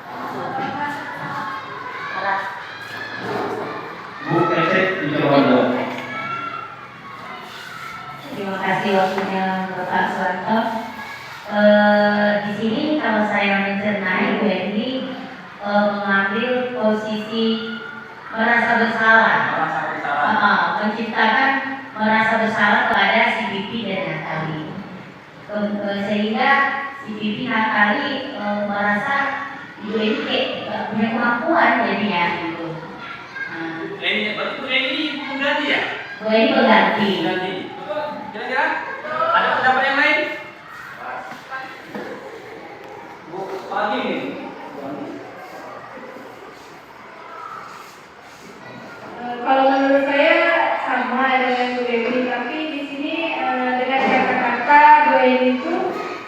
Bu Esek dijawab dulu. Terima kasih waktunya Bapak Suwanto. Di sini kalau saya mencerna Ibu Eni mengambil posisi merasa bersalah, menciptakan merasa bersalah kepada si Pipi dan Natali, sehingga si Pipi Natali merasa Ibu Eni kayak punya kemampuan jadinya gitu. Betul ini mengganti ya? Bu Eni mengganti. Betul? Kira-kira? Ada pendapat yang lain? Bu, pagi ini. Kalau menurut saya sama dengan Bu Eni, tapi di sini dengan kata-kata Bu Eni itu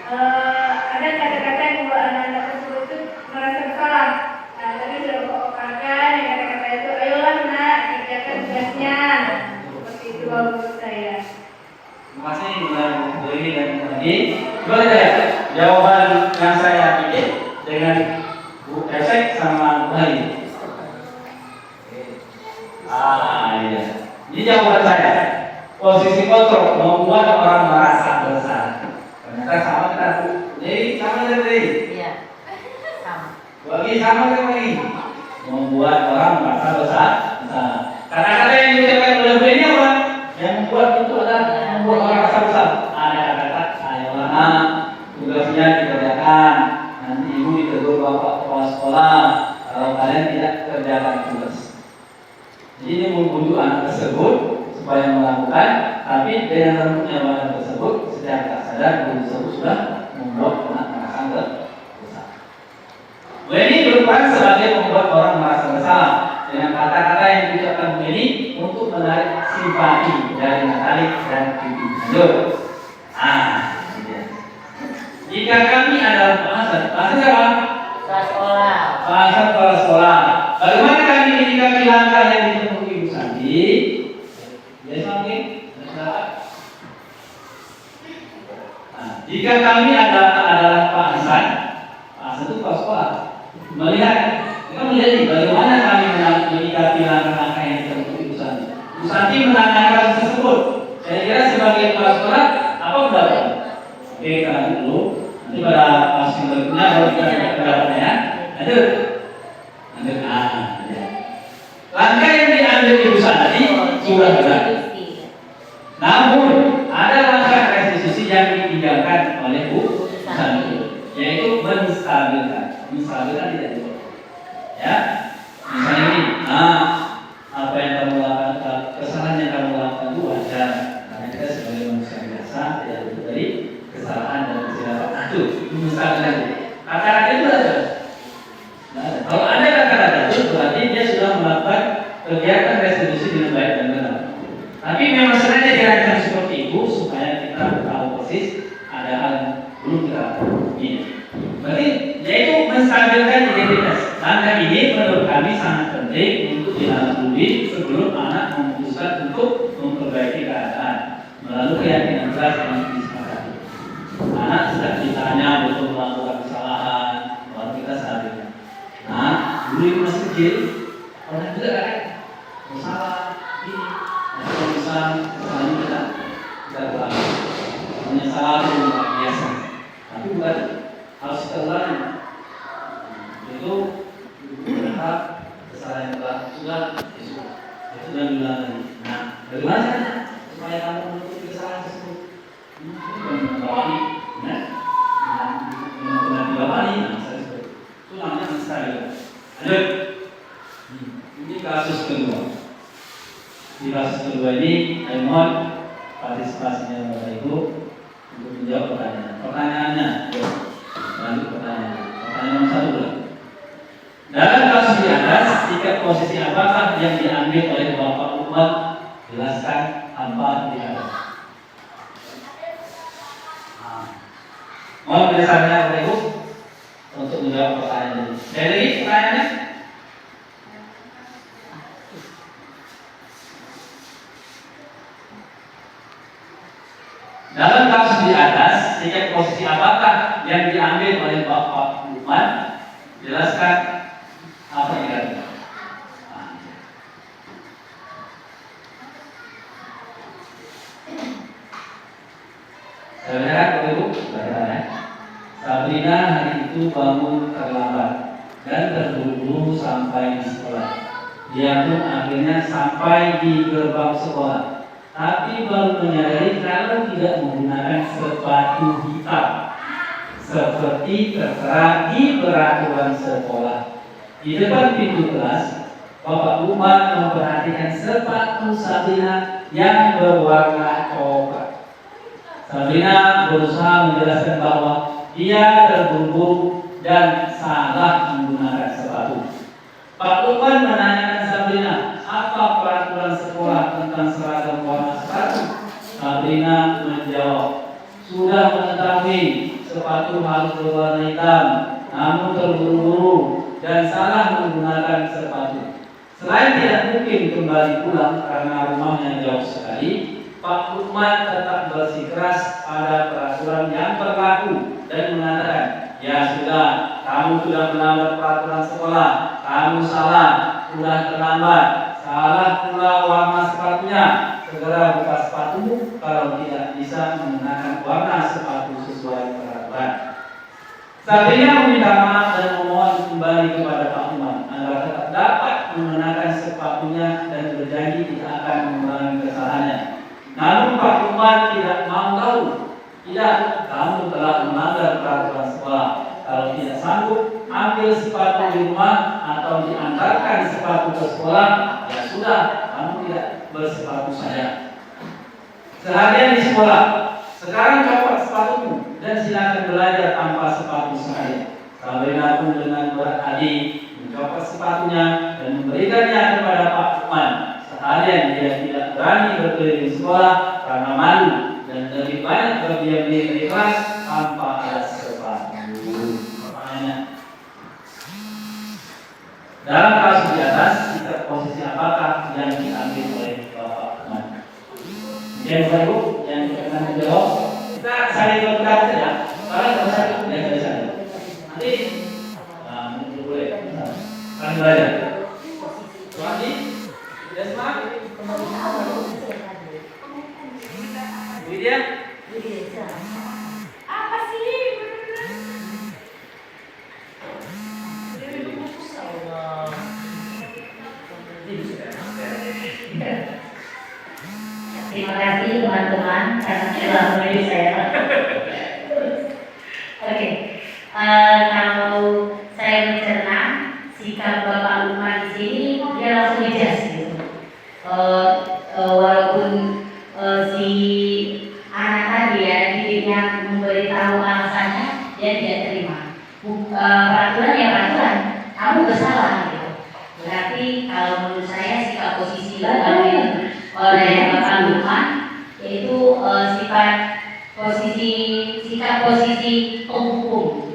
ada kata-kata yang membuat anak-anak tersebut itu merasa bersalah. Nah, tadi sudah mengungkapkan yang kata-kata itu, ayolah nak kerjakan tugasnya. Seperti itu kalau menurut saya. Terima kasih Bu Eni dan Bu Adi. Boleh ya? Jawaban yang saya pilih dengan Bu Esek sama Bu Hari. Iya. Ini jawaban saya. Posisi kontrol membuat orang merasa bersalah. Ternyata sama dengan Bu. Jadi sama dengan Bu. Iya, sama. Bagi sama dengan ini. Membuat orang merasa bersalah. Kata-kata yang diucapkan oleh Bu ini apa? Yang membuat itu adalah membuat orang merasa bersalah. Ada kata-kata, ayolah tugasnya dikerjakan. Nanti ibu ditegur bapak kepala sekolah kalau kalian tidak kerjakan tugas. Jadi ini membujuk anak tersebut supaya melakukan, tapi dengan lembutnya anak tersebut secara tak sadar guru tersebut sudah membuat anak merasa bersalah. Bu Eni berupa sebagai membuat orang merasa bersalah dengan kata-kata yang diucapkan Bu Eni untuk menarik simpati dari Natali dan Pipi. Lanjut. Ini dia. Jika kami adalah bahasa apa? kepala sekolah. Bahasan kepala sekolah. Bagaimana kami menyikapi langkah yang ditempuh Ibu Santi? Yes, mungkin. Nah, jika kami adalah Pak Hasan itu kepala sekolah, melihat bagaimana kami menyikapi langkah-langkah yang ditempuh Ibu Santi. Ibu Santi menangani kasus tersebut. Saya kira sebagai kepala sekolah, apa pendapat? Oke, karena dulu. Nanti pada kasus berikutnya baru kita lihat pendapatnya. Lanjut. Langkah yang diambil Ibu Santi sudah benar. Namun ada langkah restitusi yang ditinggalkan oleh Bu Santi, yaitu menstabilkan. Menstabilkan tidak cukup. Ya, misalnya ini, apa yang kamu lakukan, kesalahan yang kamu lakukan itu wajar. Karena kita sebagai manusia biasa tidak luput dari kesalahan dan kesilapan. Itu menstabilkan. Kata-kata itu ada. Kalau ada kata-kata itu berarti dia sudah melakukan kegiatan restitusi dengan baik dan benar. Tapi memang sengaja dirancang seperti itu supaya kita tahu persis ada hal yang belum kita ini. Berarti yaitu menstabilkan identitas. Langkah ini menurut kami sangat penting untuk dilalui sebelum anak memutuskan untuk memperbaiki keadaan melalui keyakinan jelas yang disepakati. Anak sudah ditanya betul melakukan kesalahan, baru kita stabilkan. Nah, dulu itu masih kecil, orang juga kan masalah ini, kalau misalnya kita ulangi, penyesalan itu luar biasa, tapi bukan harus kita ulangi. Itu berharap kesalahan yang telah sudah itu dan diulangi. Nah, bagaimana caranya supaya kamu menutupi kesalahan tersebut? Membawani, membawani, itu namanya menstabil. Lanjut. Ini kasus kedua. Di kasus kedua ini, saya mohon partisipasinya Bapak Ibu untuk menjawab pertanyaan. Pertanyaannya, lanjut pertanyaan. Pertanyaan nomor 1 dulu. Dalam kasus di atas, sikap posisi apakah yang diambil oleh Bapak Umar? Jelaskan apa di atas. Mohon berdasarnya Bapak Ibu untuk menjawab pertanyaan ini. Jadi pertanyaannya, dalam kasus di atas, sikap posisi apakah yang diambil oleh Bapak Umar? Jelaskan apa yang diambil. Saya lihat Bapak Ibu, bagaimana? Sabrina hari itu bangun terlambat dan terburu-buru sampai di sekolah. Dia pun akhirnya sampai di gerbang sekolah, tapi baru menyadari kalau tidak menggunakan sepatu hitam seperti tertera di peraturan sekolah. Di depan pintu kelas, Bapak Umar memperhatikan sepatu Sabrina yang berwarna coklat. Sabrina berusaha menjelaskan bahwa dia terburu-buru dan salah menggunakan sepatu. Pak Umar menanyakan Sabrina, apa peraturan sekolah tentang seragam warna sepatu? Sabrina menjawab, sudah mengetahui sepatu harus berwarna hitam, namun terburu-buru dan salah menggunakan sepatu. Selain tidak mungkin kembali pulang karena rumahnya jauh sekali, Pak Umar tetap bersikeras pada peraturan yang berlaku dan mengatakan, ya sudah, kamu sudah melanggar peraturan sekolah, kamu salah, sudah terlambat, salah pula warna sepatunya, segera buka sepatumu kalau tidak bisa menggunakan warna sepatu sesuai peraturan. Sabrina meminta maaf dan memohon kembali kepada Pak Umar agar tetap dapat mengenakan sepatunya dan berjanji tidak akan mengulangi kesalahannya. Namun Pak Umar tidak mau tahu. Tidak, kamu telah melanggar peraturan sekolah. Kalau tidak sanggup, ambil sepatu di rumah atau diantarkan sepatu ke sekolah. Ya sudah, kamu tidak bersepatu saja. Seharian di sekolah, sekarang copot sepatumu dan silakan belajar tanpa sepatu sekalian. Sabrina pun dengan berat hati mencopot sepatunya dan memberikannya kepada Pak Umar. Seharian dia tidak berani berkeliling sekolah karena malu dan lebih banyak berdiam diri di kelas tanpa ada sepatu. Pertanyaannya, Bu yang akan menjawab. Kita saling berpendapat saja. Kalau nggak usah ya nggak bisa. Nanti boleh. Kalian belajar. Wadi, Desma, Widya. Apa sih? Terima kasih teman-teman karena telah memilih saya. Oke, kalau saya mencerna sikap Bapak Lukman di sini dia langsung ngejas gitu. Walaupun si anak tadi ya didiknya memberitahu alasannya, dia tidak terima. Peraturan ya peraturan, kamu bersalah gitu. Berarti kalau menurut saya sikap posisi diambil oleh Bapak Lukman yaitu sikap posisi penghukum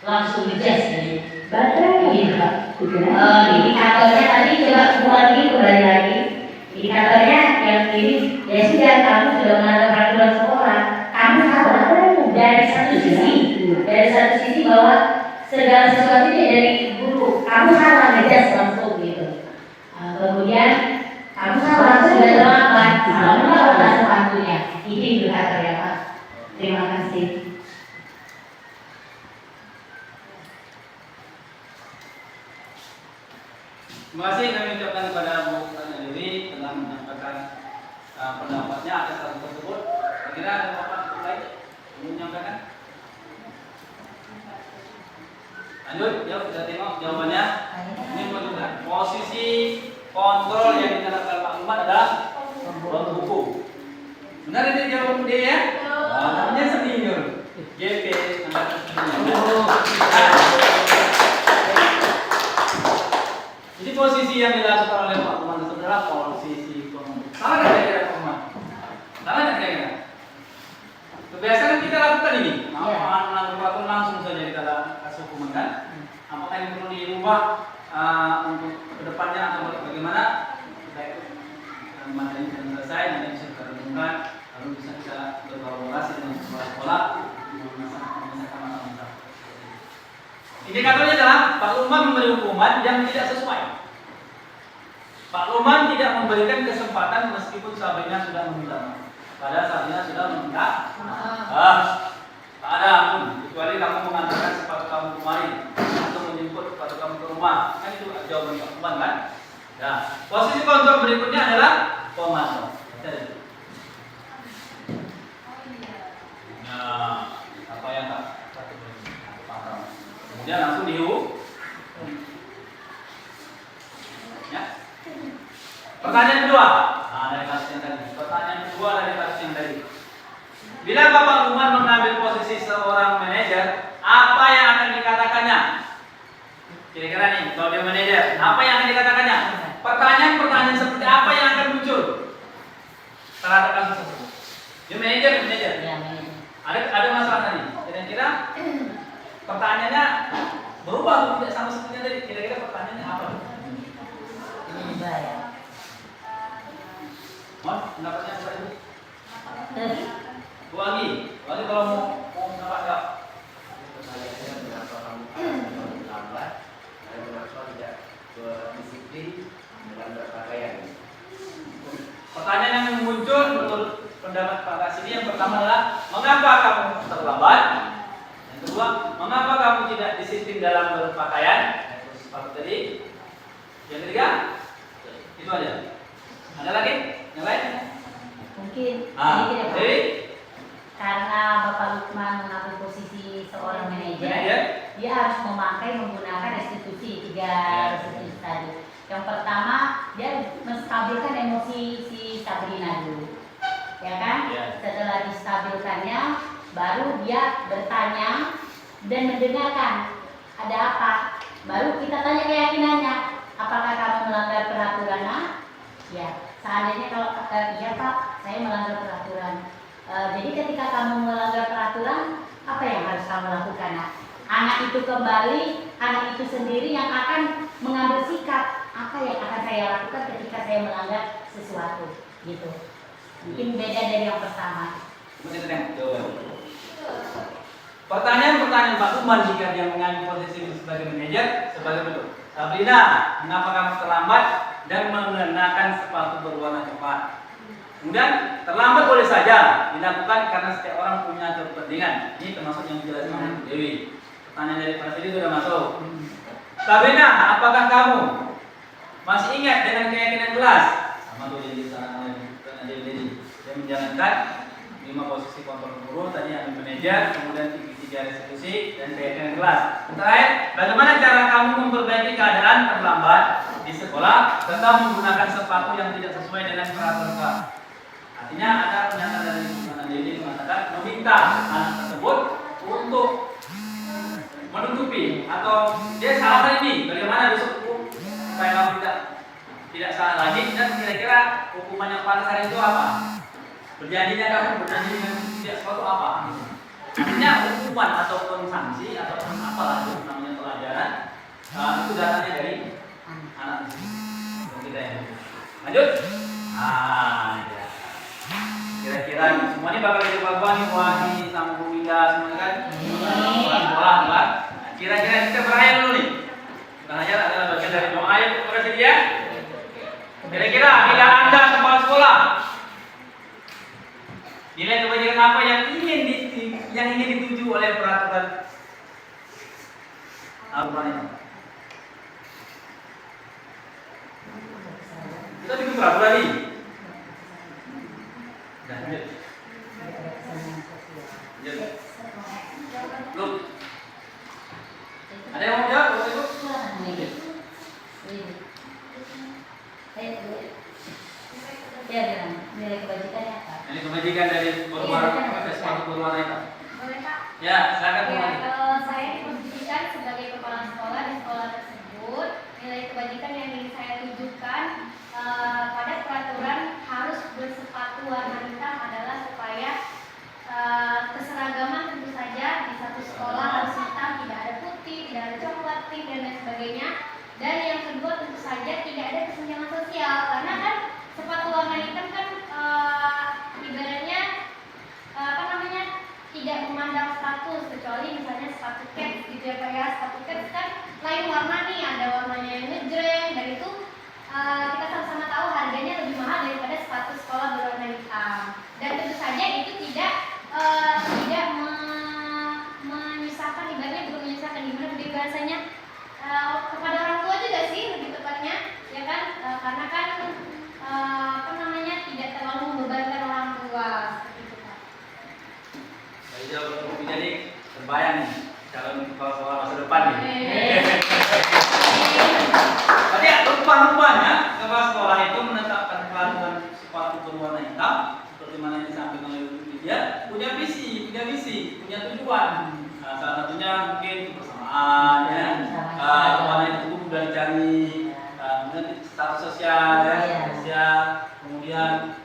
langsung ngejas gitu. Gitu Pak. Indikatornya tadi coba lagi kembali lagi. Indikatornya yang ini ya sudah kamu sudah melanggar peraturan sekolah, kamu salah dari satu sisi bahwa segala sesuatu dari guru, kamu salah ngejas langsung gitu. Kemudian kamu salah sudah terlambat, kamu melakukan sepatunya. Ini indikator ya Pak. Terima kasih. Terima kasih kami ucapkan kepada Bu Dewi telah menyampaikan pendapatnya atas hal tersebut. Kira ada apa lain yang menyampaikan? Lanjut, jawab kita tengok jawabannya. Ini menunjukkan posisi kontrol yang diterapkan Pak Lukman adalah penghukum. Benar ini jawaban dia ya? Namanya senior. GP Jadi posisi yang dilakukan oleh Pak Lukman tersebut adalah posisi penghukum. Salah nggak kira-kira Pak Lukman? Salah nggak kira-kira? Kebiasaan kita lakukan ini. Apakah langsung saja kita kasih hukuman kan? Apakah ini perlu dirubah untuk kedepannya atau bagaimana? Baik, materi sudah selesai, nanti bisa kita renungkan, lalu bisa kita berkolaborasi dengan sekolah-sekolah menyelesaikan masalah-masalah. Indikatornya adalah Pak Lukman memberi hukuman yang tidak sesuai. Pak Lukman tidak memberikan kesempatan meskipun sahabatnya sudah meminta maaf. Padahal sahabatnya sudah meminta maaf. Tak ada ampun, kecuali kamu mengantarkan sepatu kamu kemari atau menjemput sepatu kamu ke rumah. Kan itu jawaban Pak Lukman kan? Nah, posisi kontrol berikutnya adalah pemantau. Nah, apa yang tak paham? Kemudian langsung ya. Pertanyaan kedua. Nah, dari kasus yang tadi. Pertanyaan kedua dari kasus yang tadi. Bila Bapak Lukman mengambil posisi seorang manajer, apa yang akan dikatakannya? Kira-kira nih, kalau dia manajer, apa yang akan dikatakannya? Pertanyaan-pertanyaan seperti apa yang akan muncul terhadap kasus tersebut? Dia manajer. Ya, Ada masalah tadi. Kira-kira pertanyaannya berubah atau tidak sama seperti yang tadi? Kira-kira pertanyaannya apa? ini ya. Mohon pendapatnya apa itu? Bu Agi kalau mau mendapat enggak? Pertanyaannya mengapa kamu lambat dan mengapa tidak berdisiplin dalam berpakaian? Pertanyaan yang muncul menurut pendapat Pak Rasidi yang pertama adalah mengapa kamu terlambat? Yang kedua, mengapa kamu tidak disiplin dalam berpakaian? Seperti tadi. Yang ketiga, itu aja. Ada lagi? Yang lain? Mungkin Jadi Pak. Karena Bapak Lukman mengambil posisi seorang manajer, dia harus menggunakan restitusi 3 restitusi tadi. Yang pertama, dia menstabilkan emosi si Sabrina dulu, ya kan? Setelah distabilkannya, baru dia bertanya dan mendengarkan ada apa. Baru kita tanya keyakinannya, apakah kamu melanggar peraturan? Ya, seandainya kalau iya Pak, saya melanggar peraturan. Jadi ketika kamu melanggar peraturan, apa yang harus kamu lakukan? Nah, anak itu kembali, anak itu sendiri yang akan mengambil sikap apa yang akan saya lakukan ketika saya melanggar sesuatu, gitu. Mungkin beda dari yang pertama. Coba kita tengok jawaban. Pertanyaan Pak Umar jika dia mengambil posisi sebagai manajer sebagai berikut. Sabrina, mengapa kamu terlambat dan mengenakan sepatu berwarna coklat? Kemudian terlambat boleh saja dilakukan karena setiap orang punya kepentingan. Ini termasuk yang dijelaskan oleh Bu Dewi. Pertanyaan dari Pak Sidi sudah masuk. Sabrina, apakah kamu masih ingat dengan keyakinan kelas? Sama tuh yang disana Dewi. Dia menjalankan 5 posisi kontrol guru, tadi ambil manajer, kemudian 3 resolusi dan keyakinan kelas. Terakhir, bagaimana cara kamu memperbaiki keadaan terlambat di sekolah tetap menggunakan sepatu yang tidak sesuai dengan peraturan kelas? Artinya ada pernyataan dari Mana Dewi mengatakan meminta anak tersebut untuk menutupi atau dia salah ini, bagaimana besok supaya kamu tidak salah lagi, dan kira-kira hukuman yang paling hari itu apa? Berjanjinya kamu berjanji dengan tidak sesuatu apa? Artinya hukuman ataupun sanksi ataupun apalah itu namanya pelajaran, itu datangnya dari anak kita ya. Lanjut. Ya. Kira-kira semua ini bakal jadi bagus nih, Wani sama Bu Winda semuanya kan? Sekolah kan? Kira-kira kita berayat dulu nih. Bukan aja adalah bagian dari doa yang kepada dia. Kira-kira bila Anda kepala sekolah, nilai kebajikan apa yang ingin dituju oleh peraturan aturan itu? Kita bikin peraturan nih. Belum. Ada yang mau jawab? Nilai kebajikannya apa? Ini kebajikan dari sepatu berwarna hitam. Boleh Pak? Ya, silakan Bu Ya, Mani. kalau saya diposisikan sebagai kepala sekolah di sekolah tersebut, nilai kebajikan yang ingin saya tujukan pada peraturan harus bersepatu warna hitam adalah supaya keseragaman tentu saja di satu sekolah harus hitam, tidak ada putih, tidak ada coklat, pink dan lain sebagainya. Dan yang kedua tentu saja tidak ada kesenjangan sosial, karena kan sepatu warna hitam kan ibaratnya tidak memandang status, kecuali misalnya sepatu cats gitu ya Pak ya. Sepatu cats kan lain warna nih, ada warnanya yang ngejreng, dan itu kita sama-sama tahu harganya lebih mahal daripada sepatu sekolah berwarna hitam. Dan tentu saja itu tidak menyusahkan, ibaratnya bukan menyusahkan, gimana lebih bahasanya, kepada orang tua juga sih lebih tepatnya ya kan, karena kan tidak terlalu membebankan orang tua seperti itu Pak. Jadi terbayang nih calon kepala sekolah masa depan nih. Tadi rupa-rupanya kepala sekolah itu menetapkan peraturan sepatu berwarna hitam seperti mana yang disampaikan oleh dia, punya visi, punya tujuan. Nah, salah satunya mungkin kebersamaan ya. Kemana itu sudah dicari, kemudian status sosial ya, kemudian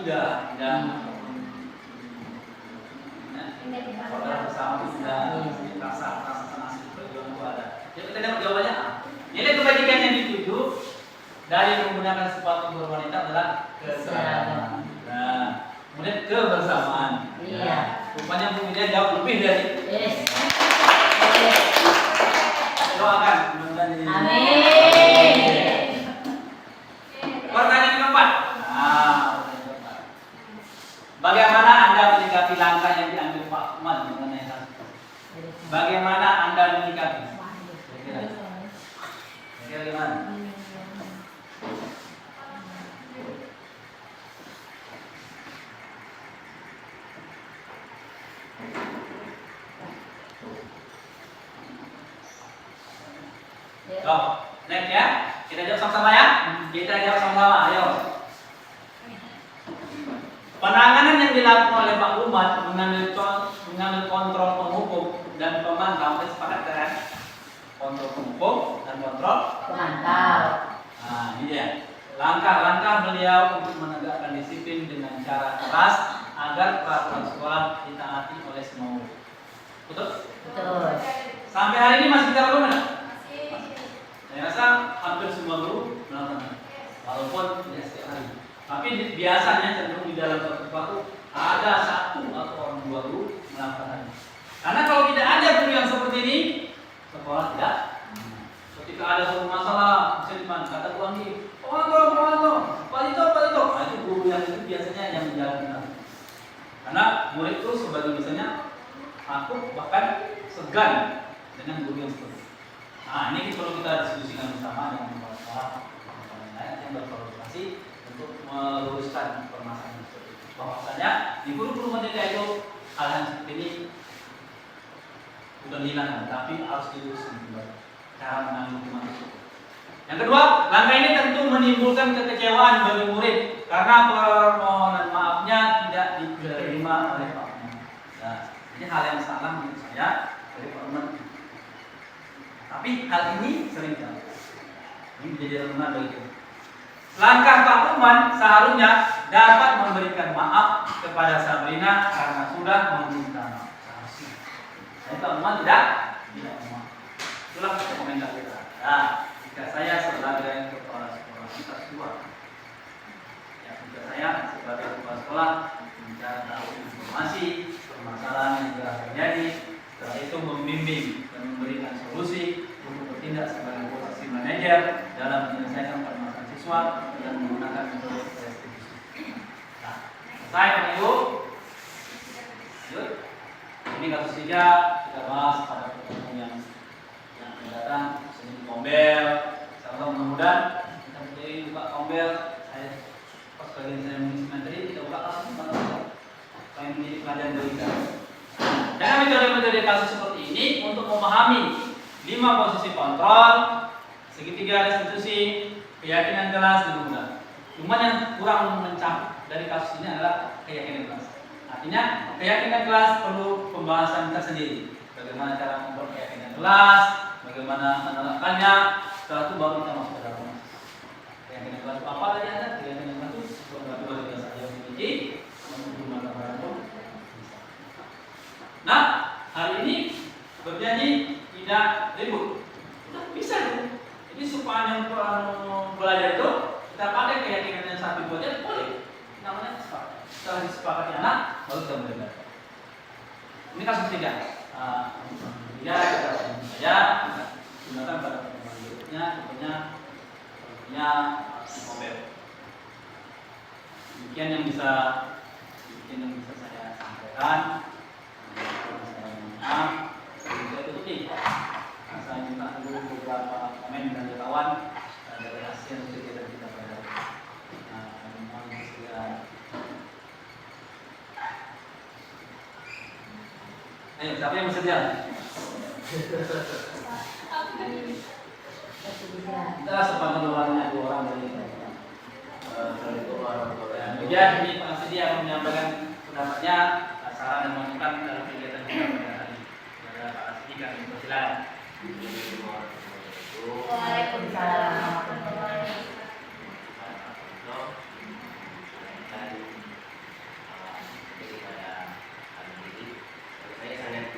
indah. Saudara bersama sudah rasa asli perjuangan itu ada. Jadi kita dapat jawabannya. Nilai kebajikan yang dituju dari menggunakan sepatu berwarna hitam adalah keseragaman. Nah, kemudian kebersamaan. Iya. Rupanya Bu Widya jawab lebih dari. Doakan mudah-mudahan ini. Amin. Pertanyaan keempat. Bagaimana Anda menyikapi langkah yang diambil Pak Umar mengenai hal itu? Bagaimana Anda menyikapi? Kira-kira gimana? Next ya. Kita jawab sama-sama ya. Kita jawab sama-sama. Ayo. Penanganan yang dilakukan oleh Pak Umar mengambil kontrol penghukum dan pemantau, sepakat kan? Kontrol penghukum dan kontrol Pemantau. Nah, ini dia. Langkah-langkah beliau untuk menegakkan disiplin dengan cara keras agar peraturan sekolah ditaati oleh semua murid. Betul? Betul. Sampai hari ini masih kita lakukan nggak? Saya rasa hampir semua guru melakukan, walaupun tidak setiap hari. Tapi biasanya cenderung di dalam sekolah itu ada satu atau orang dua guru melakukannya. Karena kalau tidak ada guru yang seperti ini, sekolah tidak. Ketika ada suatu masalah, misalnya kata tuan ini, palito. Nah, itu guru yang itu biasanya yang menjalankan. Karena murid itu sebagai misalnya aku bahkan segan dengan guru yang seperti itu. Nah, ini perlu kita diskusikan bersama dengan kepala sekolah yang berkolaborasi untuk meluruskan permasalahan seperti itu. Bahwasanya di guru-guru merdeka itu hal-hal seperti ini bukan hilang, tapi harus diluruskan kembali cara menangani hukuman tersebut. Yang kedua, langkah ini tentu menimbulkan kekecewaan bagi murid karena permohonan maafnya tidak diterima oleh Pak Guru. Nah, ini hal yang salah menurut saya dari Pak Guru. Tapi hal ini sering terjadi. Ini menjadi renungan bagi kita. Langkah Pak Uman seharusnya dapat memberikan maaf kepada Sabrina karena sudah meminta maaf. Seharusnya. Tapi Pak Uman tidak mau. Itulah komentar kita. Nah, jika saya sebagai kepala sekolah kita tua, ya jika saya sebagai kepala sekolah mencari tahu informasi permasalahan yang telah terjadi, setelah itu membimbing dan memberikan solusi untuk bertindak sebagai posisi manajer dalam menyelesaikan permasalahan siswa dan menggunakan metode restitusi. Nah, selesai Pak Ibu. Lanjut. Ini kasus 3 kita bahas pada pertemuan yang datang sini Kombel. Insyaallah mudah-mudahan kita berdiri buka Kombel. Saya pas bagian saya mengisi tadi kita buka kasus supaya menjadi pelajaran bagi kita. Dengan metode-metode kasus seperti ini untuk memahami 5 posisi kontrol, segitiga restitusi, keyakinan kelas dan mudah. Cuma yang kurang mencakup dari kasus ini adalah keyakinan kelas. Artinya keyakinan kelas perlu pembahasan tersendiri. Bagaimana cara membuat keyakinan kelas, bagaimana menerapkannya. Setelah itu baru kita masuk ke dalam keyakinan kelas itu apa tadi ada? Keyakinan kelas itu sesuatu luar biasa yang dimiliki menggunakan barang pun. Nah, hari ini berjanji tidak ribut. Sudah bisa itu. Jadi supaya yang belajar itu kita pakai keyakinan yang satu itu aja boleh. Namanya sepakat. Setelah disepakati anak, baru kita belajar. Ini kasus 3. Ya, kita saja gunakan pada pertemuan berikutnya, contohnya Kombel. Demikian yang bisa saya sampaikan. Maaf, saya tutupi. Saya minta dulu beberapa komen dan kawan dari hasil kegiatan kita pada mohon segera. Siapa yang bersedia? Kita sepanjang luarnya 2 orang dari kemudian ini Pak Sidi akan menyampaikan pendapatnya, saran dan masukan dalam kegiatan kita pada hari ini. Pak Sidi kami persilakan. Waalaikumsalam. Saya sangat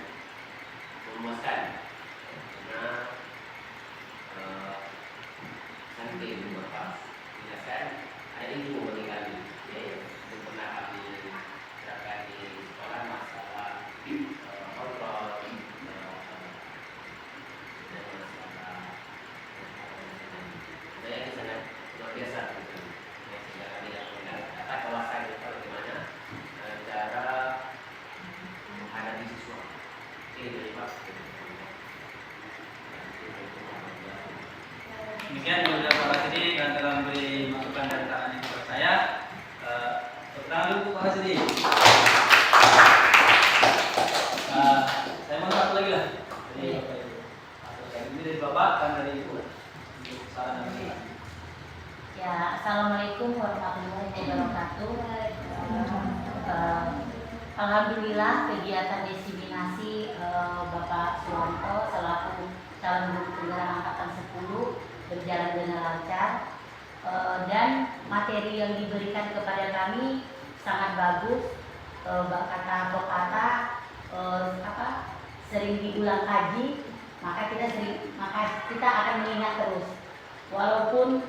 memuaskan karena nanti ibu bapak jelaskan ada ibu meninggal ya itu pernah kami terapkan di sekolah masalah kontrol dan masalah saya sangat luar biasa sehingga kami tidak mengenal kata kawasan itu bagaimana cara menghadapi siswa ini dari Pak. Demikian juga Pak Sidi dan telah memberi masukan dan saran kepada saya. Pertama dulu Pak Sidi. Saya mau satu lagi lah. Ini dari Bapak dan dari Ibu. Saran dan masukan. Ya, assalamualaikum warahmatullahi wabarakatuh. Alhamdulillah kegiatan diseminasi Bapak Suwanto selaku calon guru penggerak angkatan 10 berjalan dengan lancar dan materi yang diberikan kepada kami sangat bagus. Kata sering diulang kaji, maka kita akan mengingat terus. Walaupun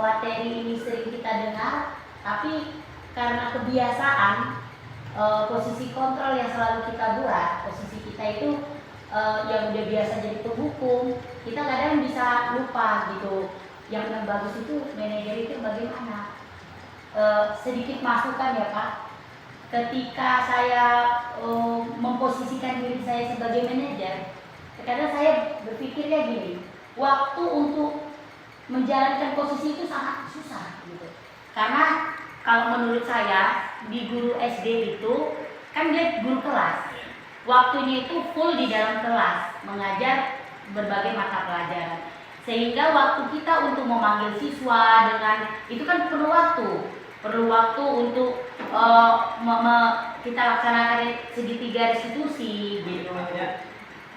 materi ini sering kita dengar, Tapi karena kebiasaan posisi kontrol yang selalu kita buat, posisi kita itu yang udah biasa jadi penghukum, kita kadang bisa lupa gitu. Yang bagus itu manajer itu bagaimana? Sedikit masukan ya Pak. Ketika saya memposisikan diri saya sebagai manajer, kadang saya berpikirnya gini, waktu untuk menjalankan posisi itu sangat susah gitu. Karena kalau menurut saya di guru SD itu kan dia guru kelas, waktunya itu full di dalam kelas mengajar berbagai mata pelajaran, sehingga waktu kita untuk memanggil siswa dengan itu kan perlu waktu untuk kita laksanakan segitiga restitusi gitu.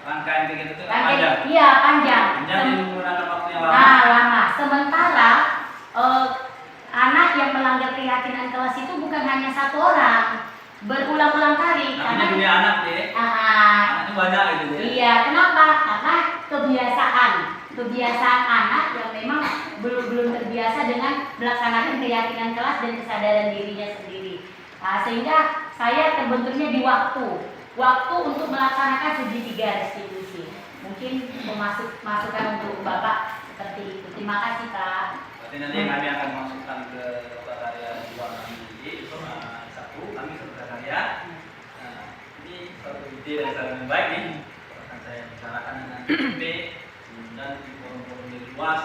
Rangkaian begitu itu Rangkaian, iya panjang. Jadi menggunakan waktu yang lama. Nah, lama. Sementara anak yang melanggar keyakinan kelas itu bukan hanya satu orang, berulang-ulang kali. Namanya dunia anak deh. Anaknya banyak gitu ya. Iya, kenapa? Karena kebiasaan anak yang memang belum terbiasa dengan melaksanakan keyakinan kelas dan kesadaran dirinya sendiri. Nah, sehingga saya terbenturnya di waktu untuk melaksanakan segitiga restitusi. Mungkin masukan untuk Bapak seperti itu. Terima kasih Kak. Berarti nanti kami akan masukkan ke kota karya dua kami itu satu kami kota karya. Ini satu ide dan cara yang baik nih. Akan saya bicarakan dengan BP dan di forum-forum yang luas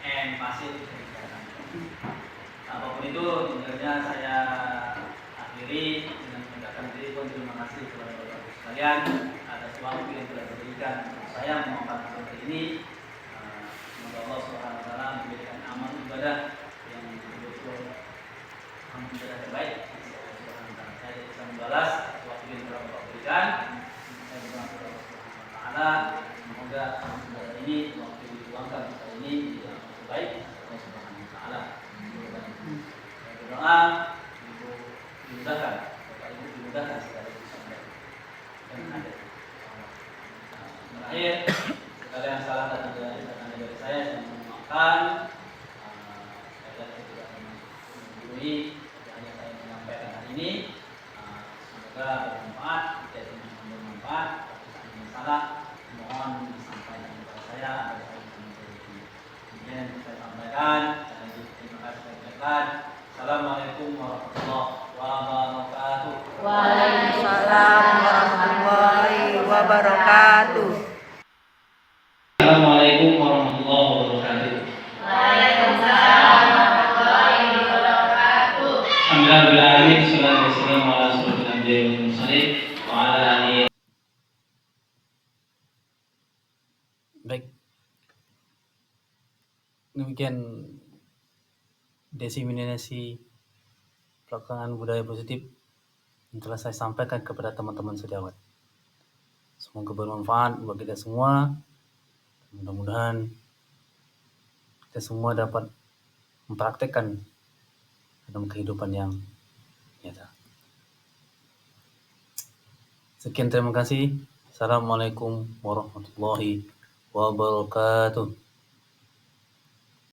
and masih bisa dibicarakan. Apapun itu, sebenarnya saya akhiri dengan mengucapkan terima kasih kepada Bapak Ibu sekalian atas waktu yang telah diberikan untuk saya mengangkat seperti ini. Semoga Allah Subhanahu Wa Taala memberikan amal ibadah yang betul-betul ibadah terbaik. Saya bisa membalas waktu yang telah Bapak berikan. Saya berdoa kepada Allah Subhanahu Wa Taala semoga amal ibadah ini waktu diluangkan kita ini yang terbaik Allah Subhanahu Wa Taala. Saya berdoa untuk dimudahkan, Bapak Ibu dimudahkan segala urusan dan ada. Terakhir, segala yang salah dari saya memaafkan. Saya tidak menggurui yang hanya saya menyampaikan hari ini. Semoga bermanfaat, tidak cuma bermanfaat. Tapi yang salah, mohon disampaikan kepada saya agar saya bisa memperbaiki. Ini yang saya sampaikan. Terima kasih. Assalamualaikum warahmatullahi wabarakatuh. Waalaikumsalam warahmatullahi wabarakatuh. Assalamualaikum warahmatullahi wabarakatuh. Waalaikumsalam warahmatullahi wabarakatuh. Alhamdulillahirobbilalamin. Wassalatu wassalamu ala asyrofil anbiya'i wal mursalin wa ala alihi. Baik. Demikian diseminasi pelaksanaan budaya positif yang telah saya sampaikan kepada teman-teman sejawat. Semoga bermanfaat bagi kita semua. Mudah-mudahan kita semua dapat mempraktekkan dalam kehidupan yang nyata. Sekian, terima kasih. Assalamualaikum warahmatullahi wabarakatuh.